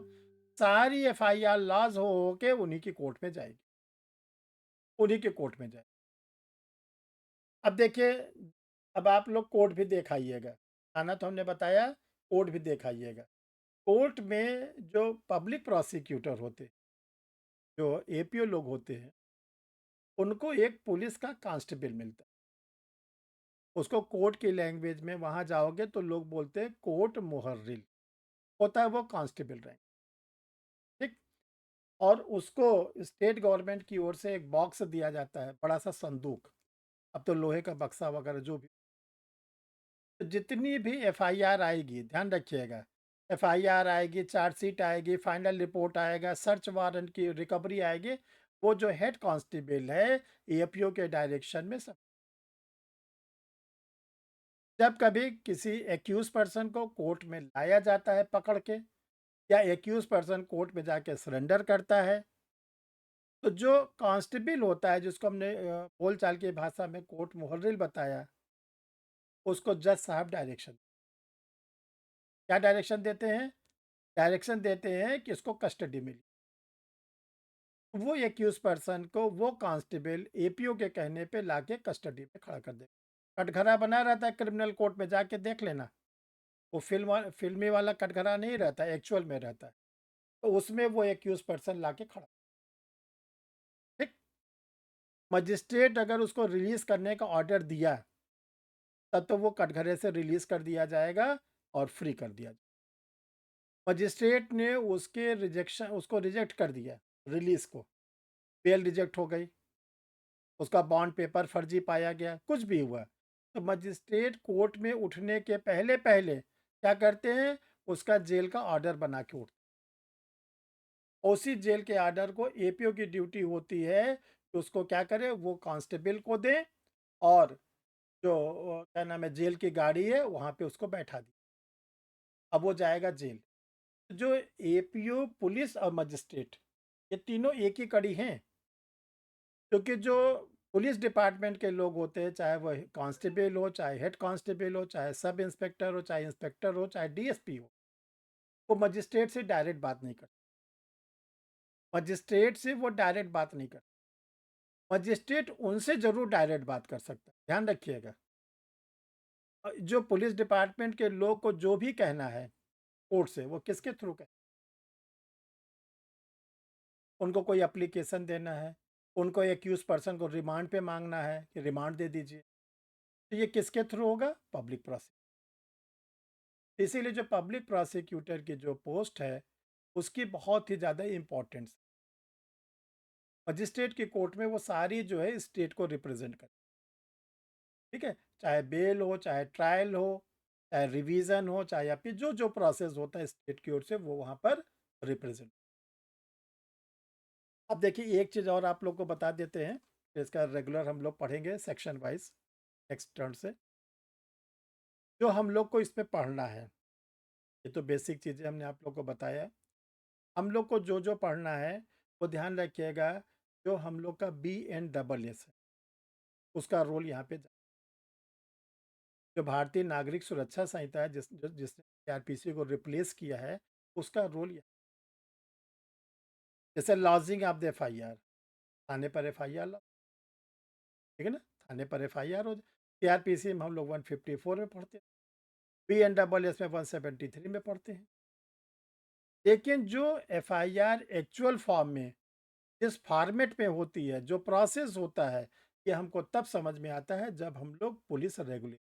सारी एफआईआर लॉज हो के उन्हीं की कोर्ट में जाएगी। उन्हीं के कोर्ट में जाए। अब देखिए, अब आप लोग कोर्ट भी देख आइएगा, थाना तो हमने बताया, कोर्ट भी देख आइएगा। कोर्ट में जो पब्लिक प्रोसिक्यूटर होते, जो एपीओ लोग होते हैं, उनको एक पुलिस का कांस्टेबल मिलता है। उसको कोर्ट की लैंग्वेज में वहाँ जाओगे तो लोग बोलते हैं कोर्ट मुहर्रिल, होता है वो कांस्टेबल रैंक, ठीक? और उसको स्टेट गवर्नमेंट की ओर से एक बॉक्स दिया जाता है, बड़ा सा संदूक, अब तो लोहे का बक्सा वगैरह जो भी। तो जितनी भी एफआईआर आएगी, ध्यान रखिएगा, एफआईआर आएगी, चार्जशीट आएगी, फाइनल रिपोर्ट आएगा, सर्च वारंट की रिकवरी आएगी, वो जो हेड कांस्टेबल है एपीओ के डायरेक्शन में सब। जब कभी किसी एक्यूज पर्सन को कोर्ट में लाया जाता है पकड़ के, या एक्यूज पर्सन कोर्ट में जाके सरेंडर करता है, तो जो कांस्टेबल होता है, जिसको हमने बोलचाल की भाषा में कोर्ट मुहर्रिल बताया, उसको जज साहब डायरेक्शन, क्या डायरेक्शन देते हैं? डायरेक्शन देते हैं कि इसको कस्टडी मिली। वो एक्यूज पर्सन को वो कांस्टेबल एपीओ के कहने पे लाके कस्टडी में खड़ा कर दे। कटघरा बना रहता है क्रिमिनल कोर्ट में, जाके देख लेना। वो फिल्मी वाला कटघरा नहीं रहता, एक्चुअल में रहता है। तो उसमें वो एक्यूज पर्सन लाके खड़ा, ठीक? मजिस्ट्रेट अगर उसको रिलीज करने का ऑर्डर दिया, तब तो वो कटघरे से रिलीज कर दिया जाएगा और फ्री कर दिया जाएगा। मजिस्ट्रेट ने उसको रिजेक्ट कर दिया, रिलीज को, बेल रिजेक्ट हो गई, उसका बॉन्ड पेपर फर्जी पाया गया, कुछ भी हुआ, तो मजिस्ट्रेट कोर्ट में उठने के पहले पहले क्या करते हैं? उसका जेल का ऑर्डर बना के उठते। उसी जेल के ऑर्डर को एपीओ की ड्यूटी होती है कि उसको क्या करे, वो कांस्टेबल को दे, और जो क्या नाम है, जेल की गाड़ी है वहाँ पे उसको बैठा दी, अब वो जाएगा जेल। जो एपीओ, पुलिस और मजिस्ट्रेट, ये तीनों एक ही कड़ी हैं, क्योंकि जो पुलिस डिपार्टमेंट के लोग होते हैं, चाहे वह कांस्टेबल हो, चाहे हेड कांस्टेबल हो, चाहे सब इंस्पेक्टर हो, चाहे इंस्पेक्टर हो, चाहे डीएसपी हो, वो मजिस्ट्रेट से डायरेक्ट बात नहीं करते। मजिस्ट्रेट से वो डायरेक्ट बात नहीं करते। मजिस्ट्रेट उनसे जरूर डायरेक्ट बात कर सकता है, ध्यान रखिएगा। जो पुलिस डिपार्टमेंट के लोग को जो भी कहना है कोर्ट से, वो किसके थ्रू कहे? उनको कोई एप्लीकेशन देना है, उनको एक्यूज पर्सन को रिमांड पे मांगना है कि रिमांड दे दीजिए, तो ये किसके थ्रू होगा? Public prosecutor. इसीलिए जो पब्लिक प्रोसिक्यूटर की जो पोस्ट है, उसकी बहुत ही ज़्यादा इम्पोर्टेंस। मजिस्ट्रेट की कोर्ट में वो सारी जो है स्टेट को रिप्रेजेंट कर, ठीक है, चाहे बेल हो, चाहे ट्रायल हो, चाहे रिवीजन हो, चाहे अपील, जो जो प्रोसेस होता है स्टेट की ओर से, वो वहाँ पर रिप्रेजेंट। अब देखिए, एक चीज़ और आप लोग को बता देते हैं, कि इसका रेगुलर हम लोग पढ़ेंगे सेक्शन वाइज नेक्स्ट टर्न से। जो हम लोग को इस पे पढ़ना है, ये तो बेसिक चीज़ें हमने आप लोग को बताया। हम लोग को जो जो पढ़ना है, वो ध्यान रखिएगा, जो हम लोग का BNSS है, उसका रोल यहाँ पे, जो भारतीय नागरिक सुरक्षा संहिता है, जिसने सीआरपीसी को रिप्लेस किया है, उसका रोल ये। जैसे लॉजिंग ऑफ द एफआईआर, थाने पर एफआईआर, ठीक है ना, थाने पर एफआईआर हो। सीआरपीसी में हम लोग 154 में पढ़ते हैं, BNSS में 173 में पढ़ते हैं। लेकिन जो एफआईआर एक्चुअल फॉर्म में, जिस फॉर्मेट में होती है, जो प्रोसेस होता है, ये हमको तब समझ में आता है जब हम लोग पुलिस रेगुलेट,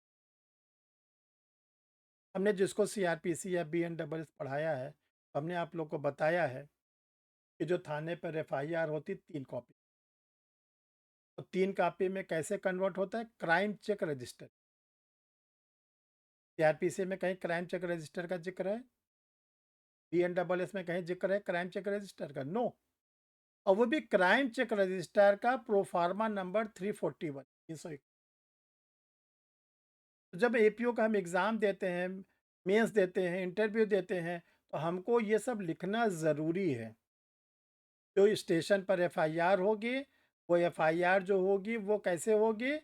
हमने जिसको सीआरपीसी या BNSS पढ़ाया है, हमने आप लोग को बताया है कि जो थाने पर एफआईआर होती 3 कॉपी, तो 3 कॉपी में कैसे कन्वर्ट होता है? Crime check register. सीआरपीसी में कहीं क्राइम चेक रजिस्टर का जिक्र है? BNSS में कहीं जिक्र है क्राइम चेक रजिस्टर का? नो। और वो भी क्राइम चेक रजिस्टर का प्रोफार्मा नंबर 341, 301। तो जब एपीओ का हम एग्ज़ाम देते हैं, मेंस देते हैं, इंटरव्यू देते हैं, तो हमको ये सब लिखना ज़रूरी है। जो स्टेशन पर एफआईआर होगी, वो एफआईआर जो होगी वो कैसे होगी?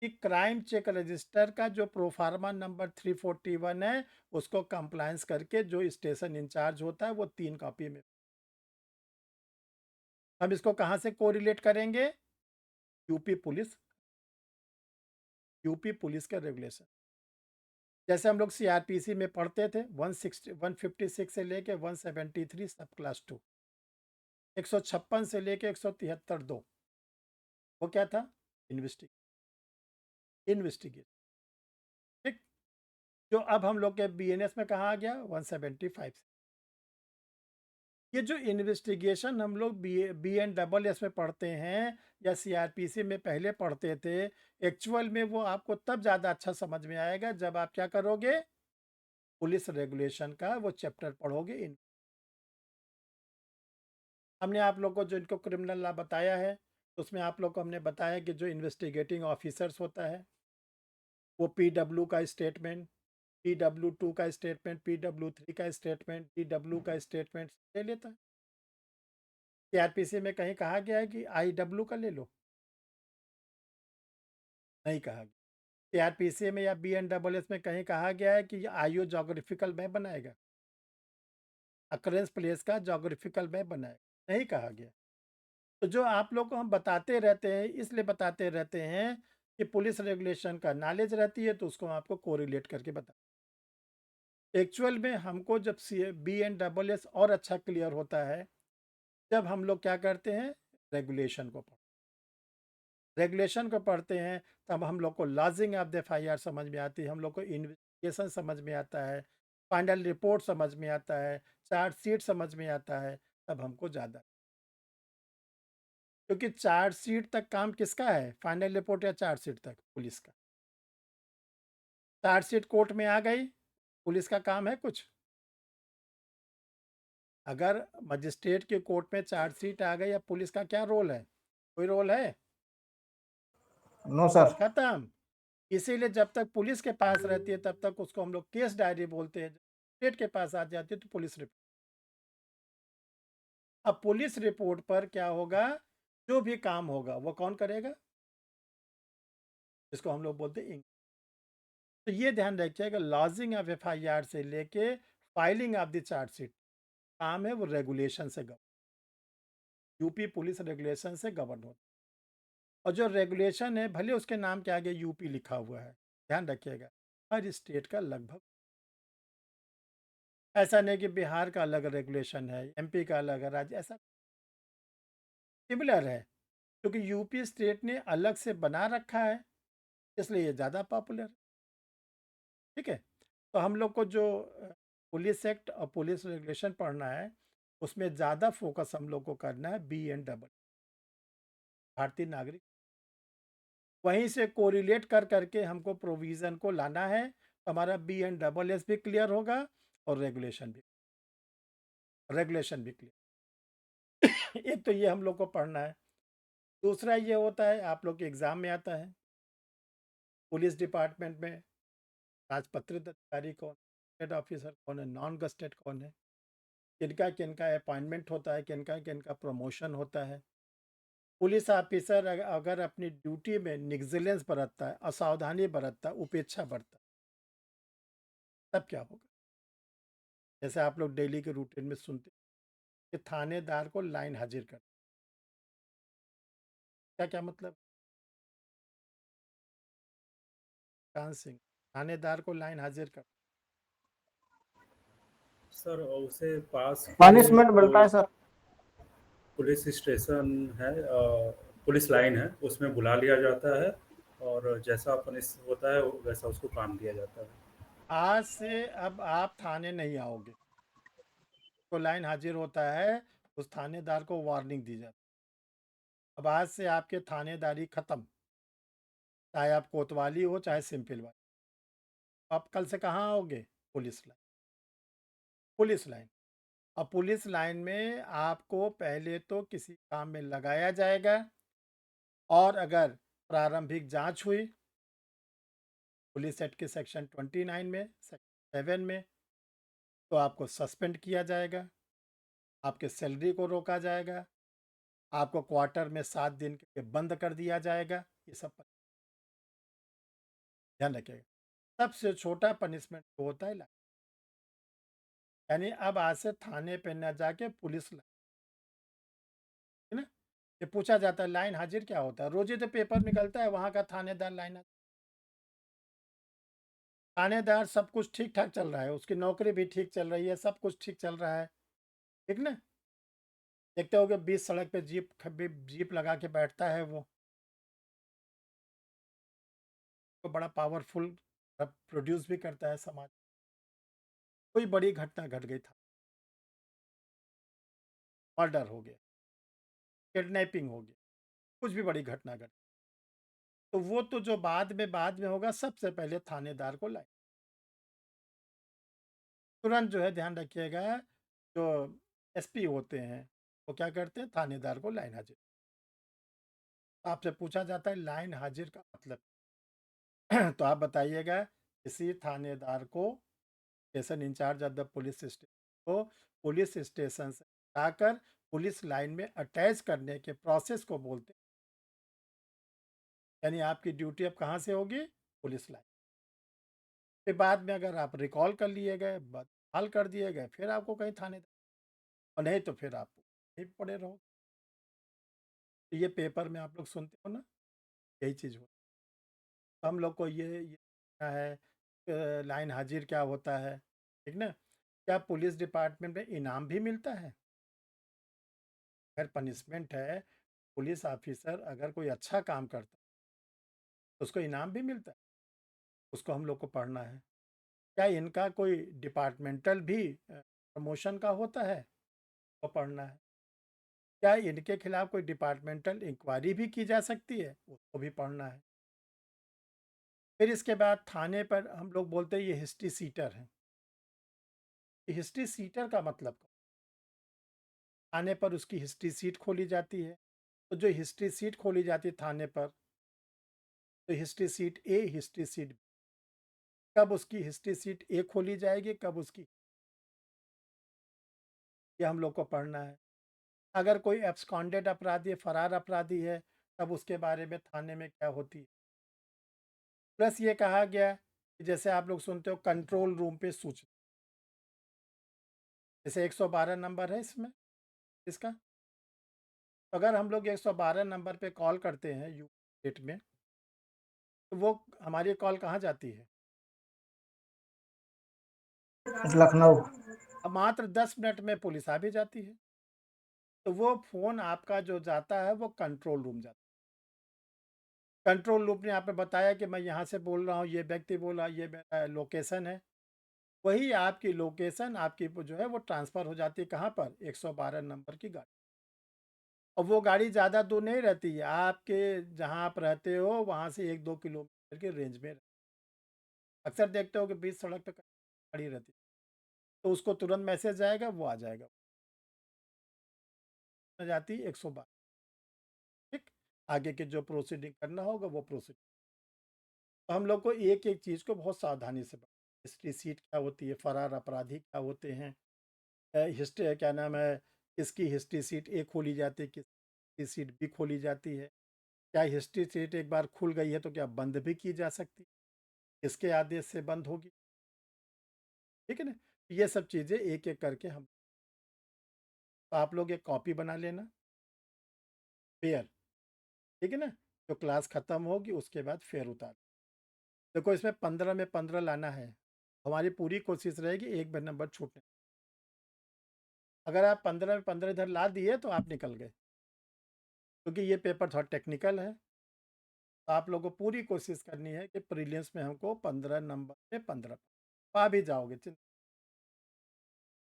कि क्राइम चेक रजिस्टर का जो प्रोफार्मा नंबर 341 है, उसको कंप्लायंस करके जो स्टेशन इंचार्ज होता है, वो 3 कॉपी में। हम इसको कहाँ से कोरिलेट करेंगे? यूपी पुलिस का रेगुलेशन। जैसे हम लोग सीआरपीसी में पढ़ते थे 156 से लेके 173 सब क्लास 2, 156 से लेके 173 2, वो क्या था? इन्वेस्टिगेट। ठीक। जो अब हम लोग के बीएनएस में कहा आ गया 175 से। ये जो इन्वेस्टिगेशन हम लोग BNSS में पढ़ते हैं या सीआरपीसी में पहले पढ़ते थे, एक्चुअल में वो आपको तब ज़्यादा अच्छा समझ में आएगा जब आप क्या करोगे, पुलिस रेगुलेशन का वो चैप्टर पढ़ोगे। हमने आप लोग को जो इनको क्रिमिनल लॉ बताया है, उसमें आप लोग को हमने बताया कि जो इन्वेस्टिगेटिंग ऑफिसर्स होता है वो PW का स्टेटमेंट, PW2 का स्टेटमेंट, PW3 का स्टेटमेंट, DW का स्टेटमेंट ले लेता है। सीआरपीसी में कहीं कहा गया है कि IW का ले लो? नहीं कहा गया। सीआरपीसी में या BNSS में कहीं कहा गया है कि ये आईओ जोग्राफिकल मैप बनाएगा, अकरेंस प्लेस का जोग्राफिकल मैप बनाएगा? नहीं कहा गया। तो जो आप लोग को हम बताते रहते हैं, इसलिए बताते रहते हैं कि पुलिस रेगुलेशन का नॉलेज रहती है, तो उसको हम आपको कोरिलेट करके बता। एक्चुअल में हमको जब BNSS और अच्छा क्लियर होता है जब हम लोग क्या करते हैं, रेगुलेशन को पढ़ते हैं, तब हम लोग को लॉजिंग ऑफ द FIR समझ में आती है, हम लोग को इन्वेस्टिगेशन समझ में आता है, फाइनल रिपोर्ट समझ में आता है, चार्जशीट समझ में आता है, तब हमको ज़्यादा। क्योंकि चार्जशीट तक काम किसका है, फाइनल रिपोर्ट या चार्जशीट तक? पुलिस का। चार्जशीट कोर्ट में आ गई, पुलिस का काम है कुछ? अगर मजिस्ट्रेट के कोर्ट में चार्जशीट आ गई, या पुलिस का क्या रोल है? कोई रोल है? No sir. खत्म। इसीलिए जब तक पुलिस के पास रहती है तब तक उसको हम लोग केस डायरी बोलते हैं, स्टेट के पास आ जाती है तो पुलिस रिपोर्ट। अब पुलिस रिपोर्ट पर क्या होगा, जो भी काम होगा वो कौन करेगा? इसको हम लोग बोलते हैं तो ये ध्यान रखिएगा, लॉजिंग ऑफ FIR से लेके फाइलिंग ऑफ द चार्जशीट काम है वो रेगुलेशन से यूपी पुलिस रेगुलेशन से गवर्न होता है। और जो रेगुलेशन है भले उसके नाम के आगे यूपी लिखा हुआ है, ध्यान रखिएगा हर स्टेट का लगभग, ऐसा नहीं कि बिहार का अलग रेगुलेशन है, MP का अलग है, राज्य ऐसा सिमिलर है, क्योंकि यूपी स्टेट ने अलग से बना रखा है, इसलिए ये ज़्यादा पॉपुलर। ठीक है। तो हम लोग को जो पुलिस एक्ट और पुलिस रेगुलेशन पढ़ना है, उसमें ज़्यादा फोकस हम लोग को करना है BNSS, भारतीय नागरिक। वहीं से कोरिलेट कर करके हमको प्रोविज़न को लाना है, तो हमारा BNSS भी क्लियर होगा और रेगुलेशन भी क्लियर। एक तो ये हम लोग को पढ़ना है। दूसरा ये होता है, आप लोग के एग्ज़ाम में आता है, पुलिस डिपार्टमेंट में राजपत्रित अधिकारी कौन, गजेटेड ऑफिसर कौन है, नॉन गजेटेड कौन है, किनका किनका अपॉइंटमेंट होता है, किनका किनका प्रमोशन होता है। पुलिस ऑफिसर अगर अपनी ड्यूटी में निग्जिलेंस बरतता है, असावधानी बरतता है, उपेक्षा बरतता है, तब क्या होगा? जैसे आप लोग डेली के रूटीन में सुनते कि थानेदार को लाइन हाजिर कर, क्या क्या मतलब? कान सिंह, थानेदार को लाइन हाजिर कर, सर उसे पास पनिशमेंट मिलता है सर। पुलिस स्टेशन है, पुलिस लाइन है, उसमें बुला लिया जाता है और जैसा पनिश होता है वैसा उसको काम दिया जाता है। आज से अब आप थाने नहीं आओगे, तो लाइन हाजिर होता है, उस थानेदार को वार्निंग दी जाती है। अब आज से आपके थानेदारी खत्म, चाहे आप कोतवाली हो चाहे सिंपल वाली। आप कल से कहाँ आओगे? Police line. अब पुलिस लाइन में आपको पहले तो किसी काम में लगाया जाएगा, और अगर प्रारंभिक जांच हुई पुलिस एक्ट के सेक्शन 29 में, सेक्शन 7 में, तो आपको सस्पेंड किया जाएगा, आपके सैलरी को रोका जाएगा, आपको क्वार्टर में 7 दिन के लिए बंद कर दिया जाएगा। ये सब ध्यान रखिएगा। सबसे छोटा पनिशमेंट तो होता है लाइन, यानी अब आज से थाने पे न जाके पुलिस लाइन, है ना? ये पूछा जाता है लाइन हाजिर क्या होता है? रोज़ ही तो पेपर निकलता है वहाँ का थानेदार लाइन थानेदार सब कुछ ठीक-ठाक चल रहा है, उसकी नौकरी भी ठीक चल रही है, सब कुछ ठीक चल रहा है, ठीक ना? देखते होगे बीच सड़क पे जीप लगा के बैठता है वो, तो बड़ा पावरफुल प्रोड्यूस भी करता है समाज। कोई बड़ी घटना घट गई था, मर्डर हो गया, किडनैपिंग हो गया, कुछ भी बड़ी घटना घट तो वो तो जो बाद में होगा सबसे पहले थानेदार को लाए। तुरंत जो है ध्यान रखिएगा, जो एसपी होते हैं, वो क्या करते हैं थानेदार को लाइन हाजिर आपसे पूछा जाता है लाइन हाजिर का मतलब तो आप बताइएगा किसी थानेदार को station in charge of the police station को पुलिस स्टेशन से हटाकर पुलिस लाइन में अटैच करने के प्रोसेस को बोलते हैं। यानी आपकी ड्यूटी अब कहाँ से होगी? Police line. फिर बाद में अगर आप रिकॉल कर लिए गए, बहाल कर दिए गए, फिर आपको कहीं थानेदार और नहीं तो फिर आप यहीं पड़े रहो। तो ये पेपर में आप लोग सुनते हो ना, यही चीज़ हो। तो हम लोग को ये क्या है लाइन हाजिर क्या होता है, ठीक ना? क्या पुलिस डिपार्टमेंट में इनाम भी मिलता है? अगर पनिशमेंट है, पुलिस ऑफिसर अगर कोई अच्छा काम करता है, तो उसको इनाम भी मिलता है, उसको हम लोग को पढ़ना है। क्या इनका कोई डिपार्टमेंटल भी प्रमोशन का होता है? वो पढ़ना है। क्या इनके खिलाफ कोई डिपार्टमेंटल इंक्वायरी भी की जा सकती है? उसको भी पढ़ना है। फिर इसके बाद थाने पर हम लोग बोलते हैं ये हिस्ट्री सीटर है। हिस्ट्री सीटर का मतलब क्या? थाने पर उसकी हिस्ट्री सीट खोली जाती है। तो जो हिस्ट्री सीट खोली जाती है थाने पर, तो हिस्ट्री सीट ए, हिस्ट्री सीट बी। कब उसकी हिस्ट्री सीट ए खोली जाएगी, कब उसकी, ये हम लोग को पढ़ना है। अगर कोई एब्सकॉन्डेड अपराधी है, फरार अपराधी है, तब उसके बारे में थाने में क्या होती है। प्लस ये कहा गया कि जैसे आप लोग सुनते हो कंट्रोल रूम पे सूचना, जैसे 112 नंबर है इसमें इसका, तो अगर हम लोग 112 नंबर पे कॉल करते हैं यू डेट में, तो वो हमारी कॉल कहाँ जाती है? लखनऊ। अब मात्र 10 मिनट में पुलिस आ भी जाती है। तो वो फ़ोन आपका जो जाता है वो कंट्रोल रूम जाता है। कंट्रोल रूम ने आपने बताया कि मैं यहाँ से बोल रहा हूँ, ये व्यक्ति बोल रहा है, ये मेरा लोकेशन है। वही आपकी लोकेशन आपकी जो है वो ट्रांसफ़र हो जाती है कहाँ पर? 112 नंबर की गाड़ी। और वो गाड़ी ज़्यादा दूर नहीं रहती है, आपके जहाँ आप रहते हो वहाँ से 1-2 किलोमीटर के रेंज में। अक्सर देखते हो कि बीच सड़क पे खड़ी रहती है, तो उसको तुरंत मैसेज आएगा, वो आ जाएगा। आ जाती है 112, ठीक? आगे के जो प्रोसीडिंग करना होगा वो प्रोसीडिंग। तो हम लोग को एक-एक चीज़ को बहुत सावधानी से हिस्ट्री सीट क्या होती है, फरार अपराधी क्या होते हैं, हिस्ट्री क्या नाम है, किसकी हिस्ट्री सीट ए खोली जाती है, किसकी सीट बी खोली जाती है। क्या हिस्ट्री सीट एक बार खुल गई है तो क्या बंद भी की जा सकती है? किसके आदेश से बंद होगी? ठीक है ना? ये सब चीज़ें एक-एक करके हम तो आप लोग एक कॉपी बना लेना, फेयर, ठीक है ना? जो क्लास खत्म होगी उसके बाद फेयर उतार देखो इसमें 15 में 15 लाना है। हमारी पूरी कोशिश रहेगी एक भी नंबर छूटने। अगर आप 15 में 15 इधर ला दिए तो आप निकल गए, क्योंकि ये पेपर थोड़ा टेक्निकल है। तो आप लोगों को पूरी कोशिश करनी है कि प्रीलिम्स में हमको 15 नंबर में 15 पा भी जाओगे चिंता,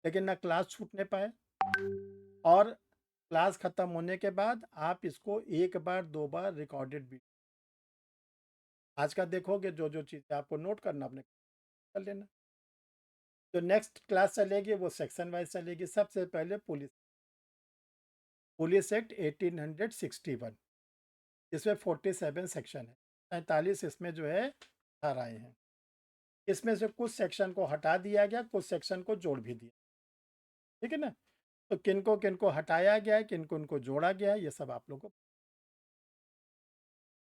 लेकिन ना क्लास छूटने पाए, और क्लास खत्म होने के बाद आप इसको एक बार 2 बार रिकॉर्डेड भी आज का देखोगे, जो जो चीज़ें आपको नोट करना अपने कर लेना। जो नेक्स्ट क्लास चलेगी वो सेक्शन वाइज चलेगी। सबसे पहले पुलिस पुलिस एक्ट 1861, इसमें 47 सेक्शन है, 47 इसमें जो है धाराएं हैं। इसमें से कुछ सेक्शन को हटा दिया गया, कुछ सेक्शन को जोड़ भी दिया, ठीक है ना? तो किनको किनको हटाया गया है, किनको किनको जोड़ा गया है, ये सब आप लोगों को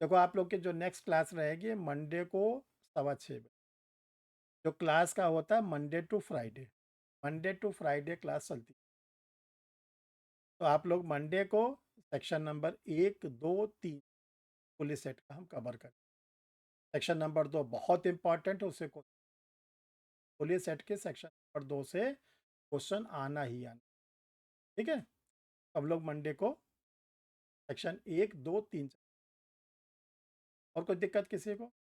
देखो। आप लोग की जो नेक्स्ट क्लास रहेगी मंडे को 6:15 जो क्लास का होता है मंडे टू फ्राइडे क्लास चलती है। तो आप लोग मंडे को सेक्शन नंबर 1, 2, 3 पुलिस सेट का हम कवर करें। सेक्शन नंबर 2 बहुत इंपॉर्टेंट है, उसे पुलिस सेट के सेक्शन नंबर 2 से क्वेश्चन आना ही आना। ठीक है, हम लोग मंडे को सेक्शन 1, 2, 3 और कोई दिक्कत किसी को?